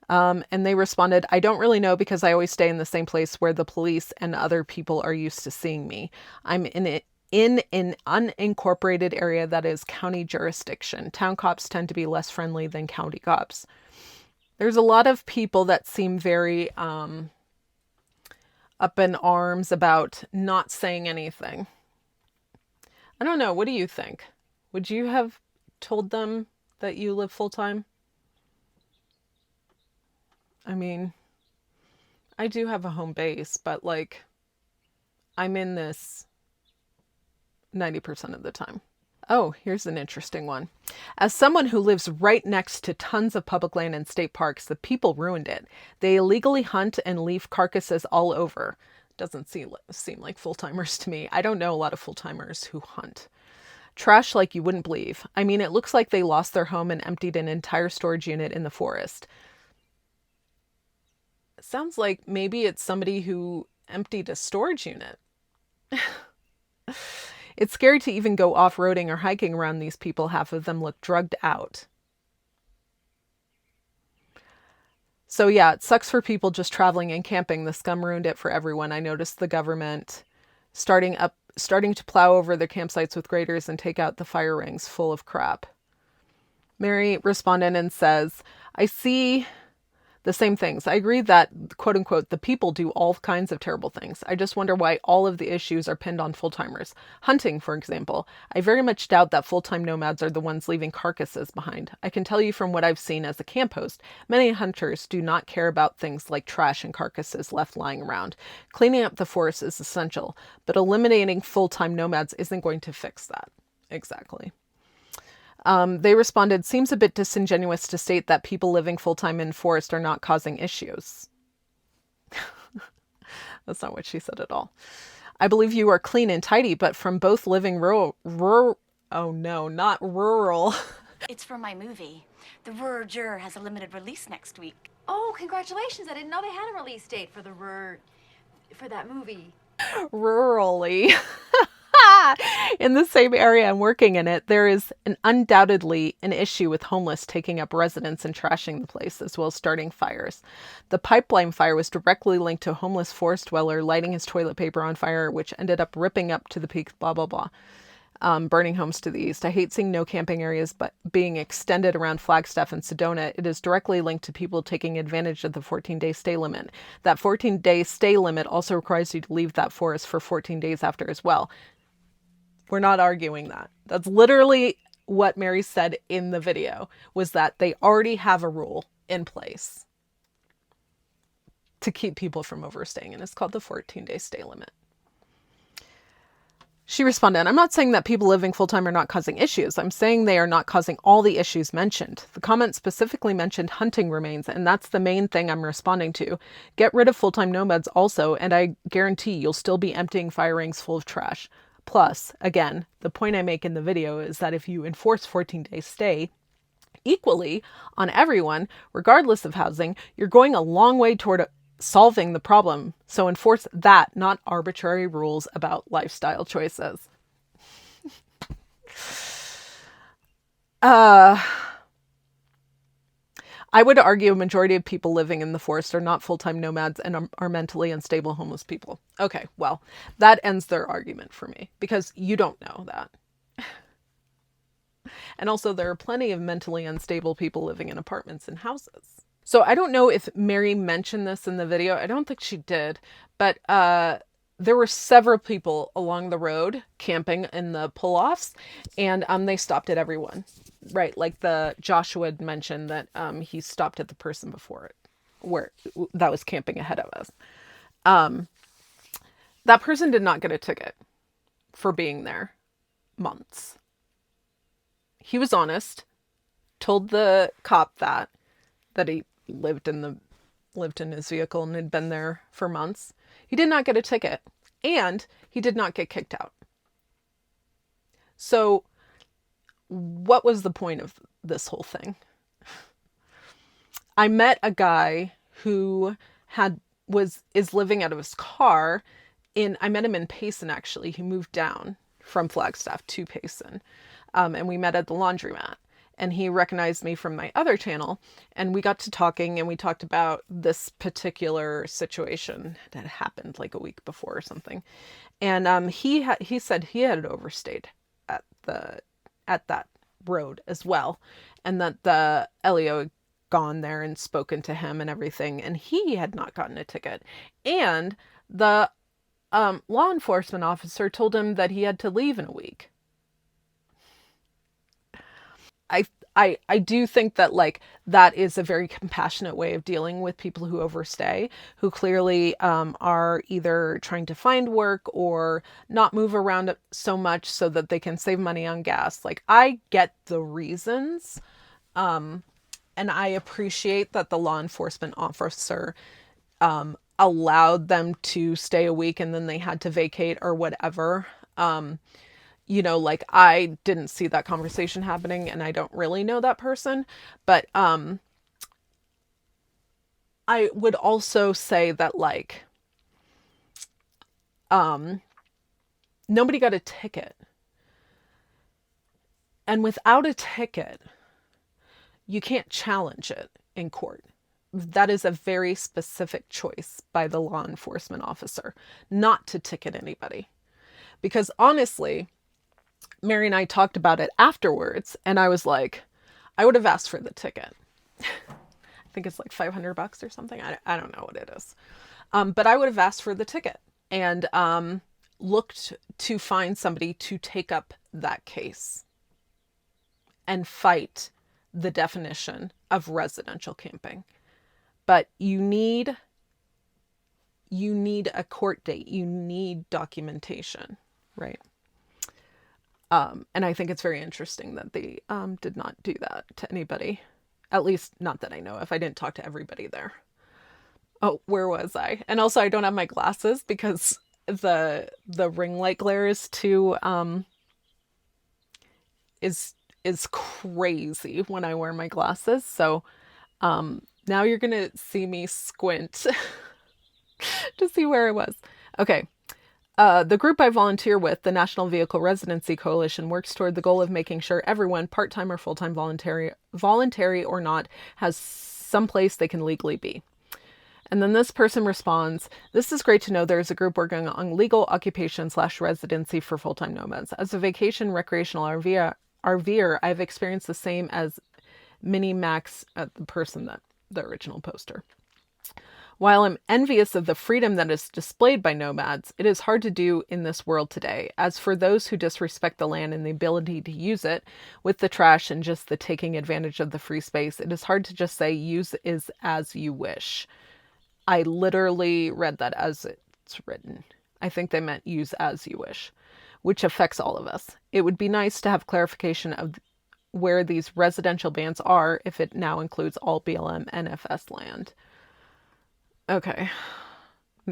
And they responded, I don't really know because I always stay in the same place where the police and other people are used to seeing me. I'm in an unincorporated area that is county jurisdiction. Town cops tend to be less friendly than county cops. There's a lot of people that seem very up in arms about not saying anything. I don't know. What do you think? Would you have told them that you live full-time? I mean, I do have a home base, but I'm in this 90% of the time. Oh, here's an interesting one. As someone who lives right next to tons of public land and state parks, the people ruined it. They illegally hunt and leave carcasses all over. Doesn't seem like full-timers to me. I don't know a lot of full-timers who hunt. Trash like you wouldn't believe. I mean, it looks like they lost their home and emptied an entire storage unit in the forest. It sounds like maybe it's somebody who emptied a storage unit. It's scary to even go off-roading or hiking around these people. Half of them look drugged out. So yeah, it sucks for people just traveling and camping. The scum ruined it for everyone. I noticed the government starting to plow over their campsites with graders and take out the fire rings full of crap. Mary responded and says, I see The same things. I agree that, quote unquote, the people do all kinds of terrible things. I just wonder why all of the issues are pinned on full-timers. Hunting, for example. I very much doubt that full-time nomads are the ones leaving carcasses behind. I can tell you from what I've seen as a camp host, many hunters do not care about things like trash and carcasses left lying around. Cleaning up the forest is essential, but eliminating full-time nomads isn't going to fix that. Exactly. They responded, seems a bit disingenuous to state that people living full-time in forest are not causing issues. That's not what she said at all. I believe you are clean and tidy, but from both living oh no, not rural. It's for my movie. The Rur has a limited release next week. Oh, congratulations. I didn't know they had a release date for for that movie. Rurally. In the same area and working in it, there is undoubtedly an issue with homeless taking up residence and trashing the place, as well as starting fires. The pipeline fire was directly linked to a homeless forest dweller lighting his toilet paper on fire, which ended up ripping up to the peaks, blah, blah, blah. Burning homes to the east. I hate seeing no camping areas but being extended around Flagstaff and Sedona. It is directly linked to people taking advantage of the 14-day stay limit. That 14-day stay limit also requires you to leave that forest for 14 days after as well. We're not arguing that. That's literally what Mary said in the video, was that they already have a rule in place to keep people from overstaying, and it's called the 14-day stay limit. She responded, I'm not saying that people living full-time are not causing issues. I'm saying they are not causing all the issues mentioned. The comment specifically mentioned hunting remains, and that's the main thing I'm responding to. Get rid of full-time nomads also, and I guarantee you'll still be emptying fire rings full of trash. Plus, again, the point I make in the video is that if you enforce 14-day stay equally on everyone, regardless of housing, you're going a long way toward solving the problem. So enforce that, not arbitrary rules about lifestyle choices. I would argue a majority of people living in the forest are not full-time nomads and are mentally unstable homeless people. Okay, well, that ends their argument for me, because you don't know that. And also, there are plenty of mentally unstable people living in apartments and houses. So I don't know if Mary mentioned this in the video. I don't think she did, but there were several people along the road camping in the pull-offs, and they stopped at everyone. Right, like Joshua had mentioned that he stopped at the person before it, where that was camping ahead of us. That person did not get a ticket for being there months. He was honest, told the cop that he lived in his vehicle and had been there for months. He did not get a ticket, and he did not get kicked out. So what was the point of this whole thing? I met a guy who is living out of his car I met him in Payson, actually. He moved down from Flagstaff to Payson. And we met at the laundromat, and he recognized me from my other channel, and we got to talking, and we talked about this particular situation that happened like a week before or something. And he said he had overstayed at that road as well, and that the LEO had gone there and spoken to him and everything, and he had not gotten a ticket. And the law enforcement officer told him that he had to leave in a week. I do think that that is a very compassionate way of dealing with people who overstay, who clearly are either trying to find work or not move around so much so that they can save money on gas. I get the reasons, and I appreciate that the law enforcement officer allowed them to stay a week and then they had to vacate or whatever. I didn't see that conversation happening, and I don't really know that person, but I would also say that nobody got a ticket. And without a ticket, you can't challenge it in court. That is a very specific choice by the law enforcement officer, not to ticket anybody. Because honestly, Mary and I talked about it afterwards, and I was like, I would have asked for the ticket. think it's like $500 or something. I don't know what it is. But I would have asked for the ticket and looked to find somebody to take up that case and fight the definition of residential camping. But you need a court date. You need documentation, right? And I think it's very interesting that they did not do that to anybody. At least not that I know of. I didn't talk to everybody there. Oh, where was I? And also I don't have my glasses because the ring light glare is too is crazy when I wear my glasses. So now you're gonna see me squint to see where I was. Okay. The group I volunteer with, the National Vehicle Residency Coalition, works toward the goal of making sure everyone, part-time or full-time, voluntary or not, has some place they can legally be. And then this person responds, this is great to know there is a group working on legal occupation/residency for full-time nomads. As a vacation recreational RVer, I've experienced the same as Mini Max, the person that the original poster. While I'm envious of the freedom that is displayed by nomads, it is hard to do in this world today. As for those who disrespect the land and the ability to use it, with the trash and just the taking advantage of the free space, it is hard to just say use is as you wish. I literally read that as it's written. I think they meant use as you wish, which affects all of us. It would be nice to have clarification of where these residential bans are if it now includes all BLM NFS land. Okay.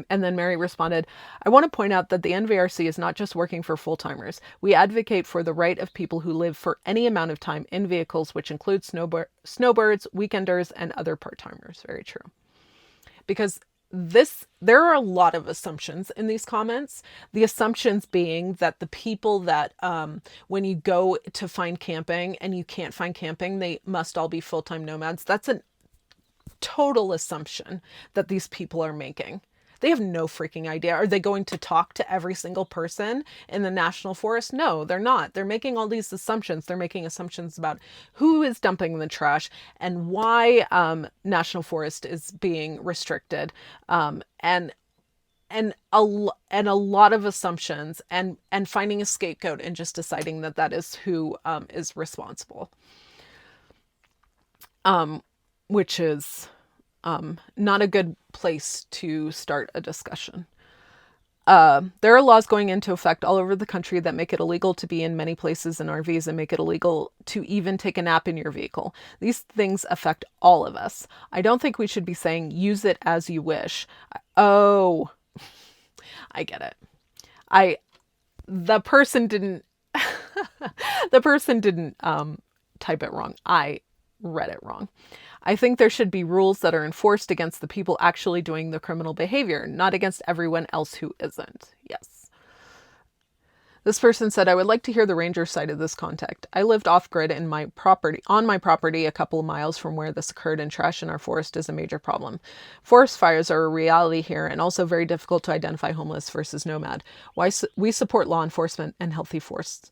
And then Mary responded, I want to point out that the NVRC is not just working for full-timers. We advocate for the right of people who live for any amount of time in vehicles, which includes snowbirds, weekenders, and other part-timers. Very true. Because there are a lot of assumptions in these comments. The assumptions being that the people that, when you go to find camping and you can't find camping, they must all be full-time nomads. That's a total assumption that these people are making. They have no freaking idea. Are they going to talk to every single person in the national forest? No, they're not. They're making all these assumptions. They're making assumptions about who is dumping the trash and why national forest is being restricted, and a lot of assumptions, and finding a scapegoat and just deciding that that is who is responsible, which is not a good place to start a discussion. There are laws going into effect all over the country that make it illegal to be in many places in RVs and make it illegal to even take a nap in your vehicle. These things affect all of us. I don't think we should be saying use it as you wish. Oh, I get it. The person didn't type it wrong. I read it wrong. I think there should be rules that are enforced against the people actually doing the criminal behavior, not against everyone else who isn't. Yes. This person said, I would like to hear the ranger side of this contact. I lived off-grid on my property a couple of miles from where this occurred, and trash in our forest is a major problem. Forest fires are a reality here and also very difficult to identify homeless versus nomad. We support law enforcement and healthy forests.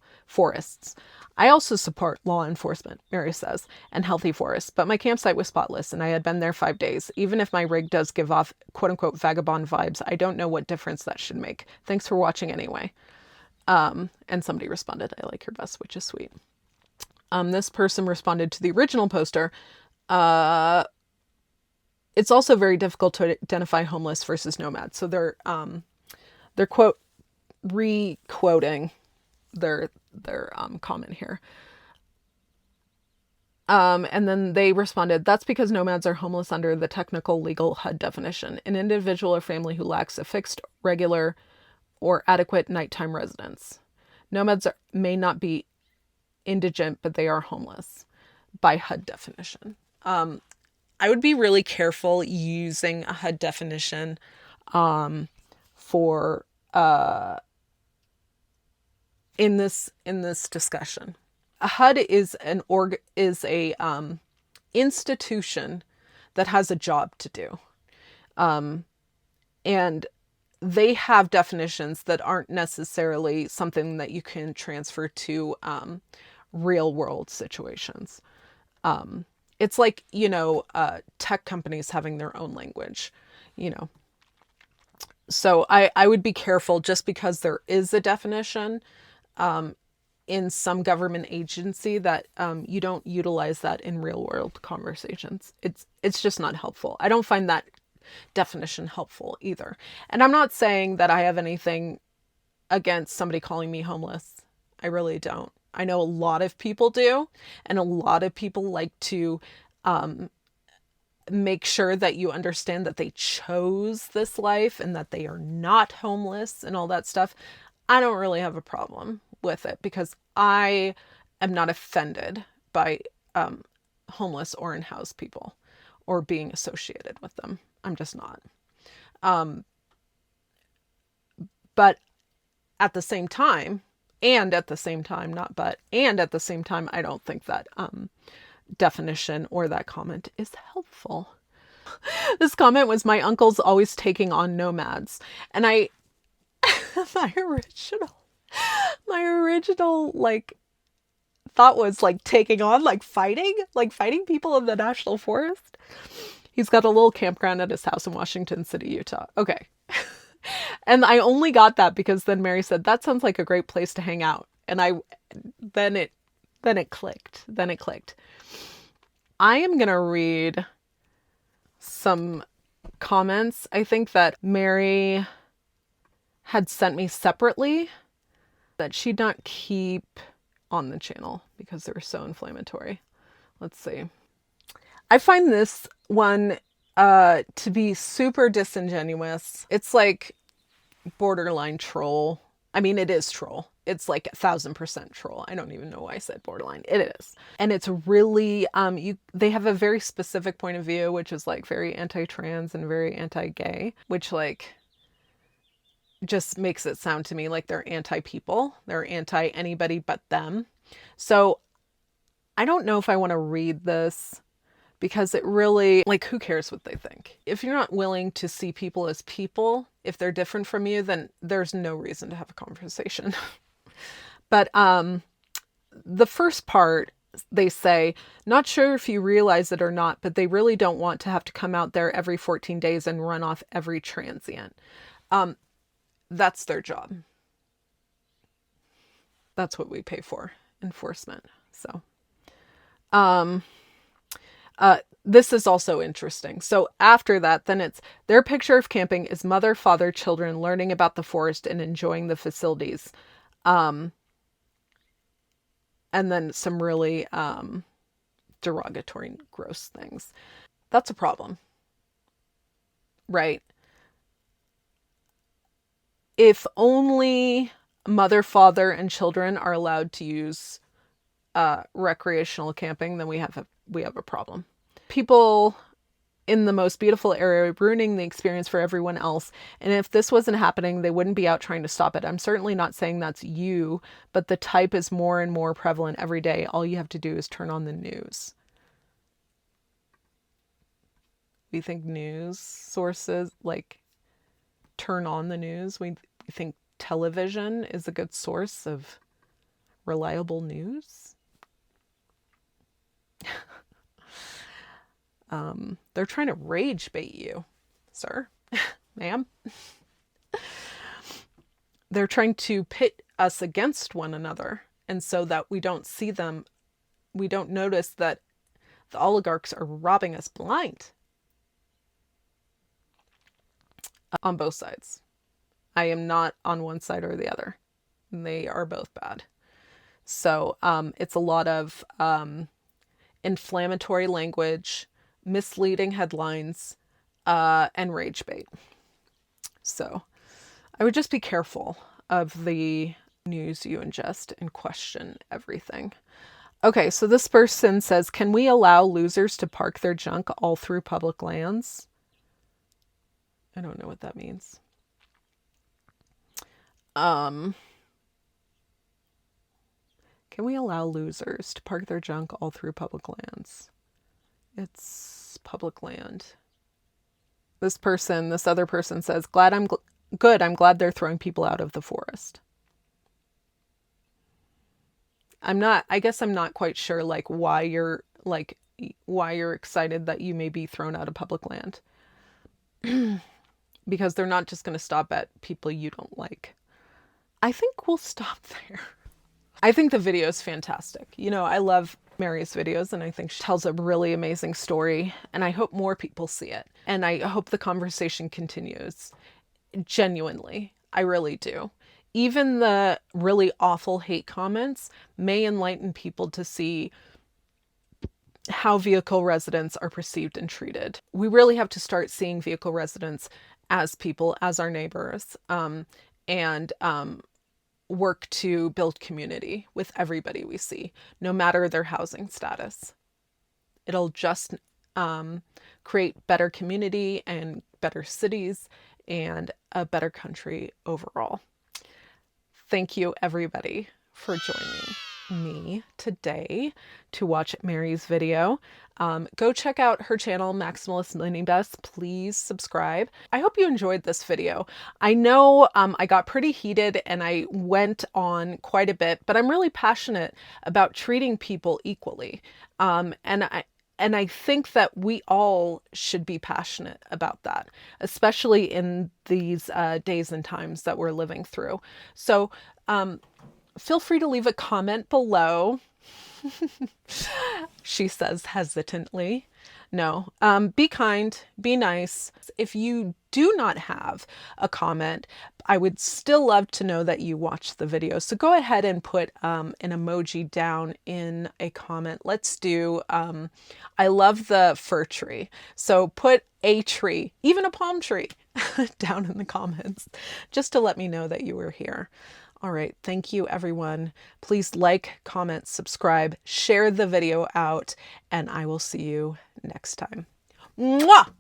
I also support law enforcement, Mary says, and healthy forests, but my campsite was spotless and I had been there 5 days. Even if my rig does give off quote-unquote vagabond vibes, I don't know what difference that should make. Thanks for watching anyway. And somebody responded, I like your vest, which is sweet. This person responded to the original poster. It's also very difficult to identify homeless versus nomads. So they're re-quoting their comment here. And then they responded, that's because nomads are homeless under the technical legal HUD definition, an individual or family who lacks a fixed, regular, or adequate nighttime residence. Nomads may not be indigent, but they are homeless by HUD definition. I would be really careful using a HUD definition for in this discussion. A HUD is a institution that has a job to do, and they have definitions that aren't necessarily something that you can transfer to real world situations. It's like, tech companies having their own language, you know. So I would be careful just because there is a definition in some government agency that you don't utilize that in real world conversations. It's just not helpful. I don't find that definition helpful either. And I'm not saying that I have anything against somebody calling me homeless. I really don't. I know a lot of people do, and a lot of people like to make sure that you understand that they chose this life and that they are not homeless and all that stuff. I don't really have a problem with it because I am not offended by homeless or in-house people or being associated with them. I'm just not. But at the same time, I don't think that definition or that comment is helpful. This comment was, my uncle's always taking on nomads. And my original like thought was like taking on, like fighting people in the national forest. He's got a little campground at his house in Washington City, Utah. Okay. And I only got that because then Mary said, that sounds like a great place to hang out. And then it clicked. I am going to read some comments. I think that Mary had sent me separately that she'd not keep on the channel because they were so inflammatory. Let's see. I find this one to be super disingenuous. It's like borderline troll. I mean, it is troll. It's like 1,000% troll. I don't even know why I said borderline. It is. And it's really, they have a very specific point of view, which is like very anti-trans and very anti-gay, which like just makes it sound to me like they're anti-people. They're anti-anybody but them. So I don't know if I want to read this because it really, like, who cares what they think? If you're not willing to see people as people, if they're different from you, then there's no reason to have a conversation. But the first part, they say, not sure if you realize it or not, but they really don't want to have to come out there every 14 days and run off every transient. That's their job. That's what we pay for, enforcement. So, this is also interesting. So after that, then it's their picture of camping is mother, father, children learning about the forest and enjoying the facilities. And then some really derogatory, gross things. That's a problem, right? If only mother, father, and children are allowed to use recreational camping, then we have a problem. People in the most beautiful area ruining the experience for everyone else. And if this wasn't happening, they wouldn't be out trying to stop it. I'm certainly not saying that's you, but the type is more and more prevalent every day. All you have to do is turn on the news. We think news sources, like, turn on the news. We think television is a good source of reliable news. They're trying to rage bait you, sir, ma'am. They're trying to pit us against one another. And so that we don't see them, we don't notice that the oligarchs are robbing us blind. On both sides. I am not on one side or the other. They are both bad. So it's a lot of inflammatory language, misleading headlines, and rage bait. So I would just be careful of the news you ingest and question everything. Okay, so this person says, can we allow losers to park their junk all through public lands? I don't know what that means. Can we allow losers to park their junk all through public lands? It's public land. This other person says, good, I'm glad they're throwing people out of the forest. I guess I'm not quite sure, like, why you're, like, why you're excited that you may be thrown out of public land. Because they're not just going to stop at people you don't like. I think we'll stop there. I think the video is fantastic. You know, I love Mary's videos, and I think she tells a really amazing story, and I hope more people see it. And I hope the conversation continues. Genuinely, I really do. Even the really awful hate comments may enlighten people to see how vehicle residents are perceived and treated. We really have to start seeing vehicle residents as people, as our neighbors, and work to build community with everybody we see, no matter their housing status. It'll just create better community and better cities and a better country overall. Thank you, everybody, for joining me today to watch Mary's video. Go check out her channel, Maximalist Mini Best. Please subscribe. I hope you enjoyed this video. I know I got pretty heated and I went on quite a bit, but I'm really passionate about treating people equally. And I think that we all should be passionate about that, especially in these days and times that we're living through. So feel free to leave a comment below. She says hesitantly. No, be kind, be nice. If you do not have a comment, I would still love to know that you watched the video. So go ahead and put an emoji down in a comment. Let's do, I love the fir tree. So put a tree, even a palm tree, down in the comments, just to let me know that you were here. All right. Thank you, everyone. Please like, comment, subscribe, share the video out, and I will see you next time. Mwah!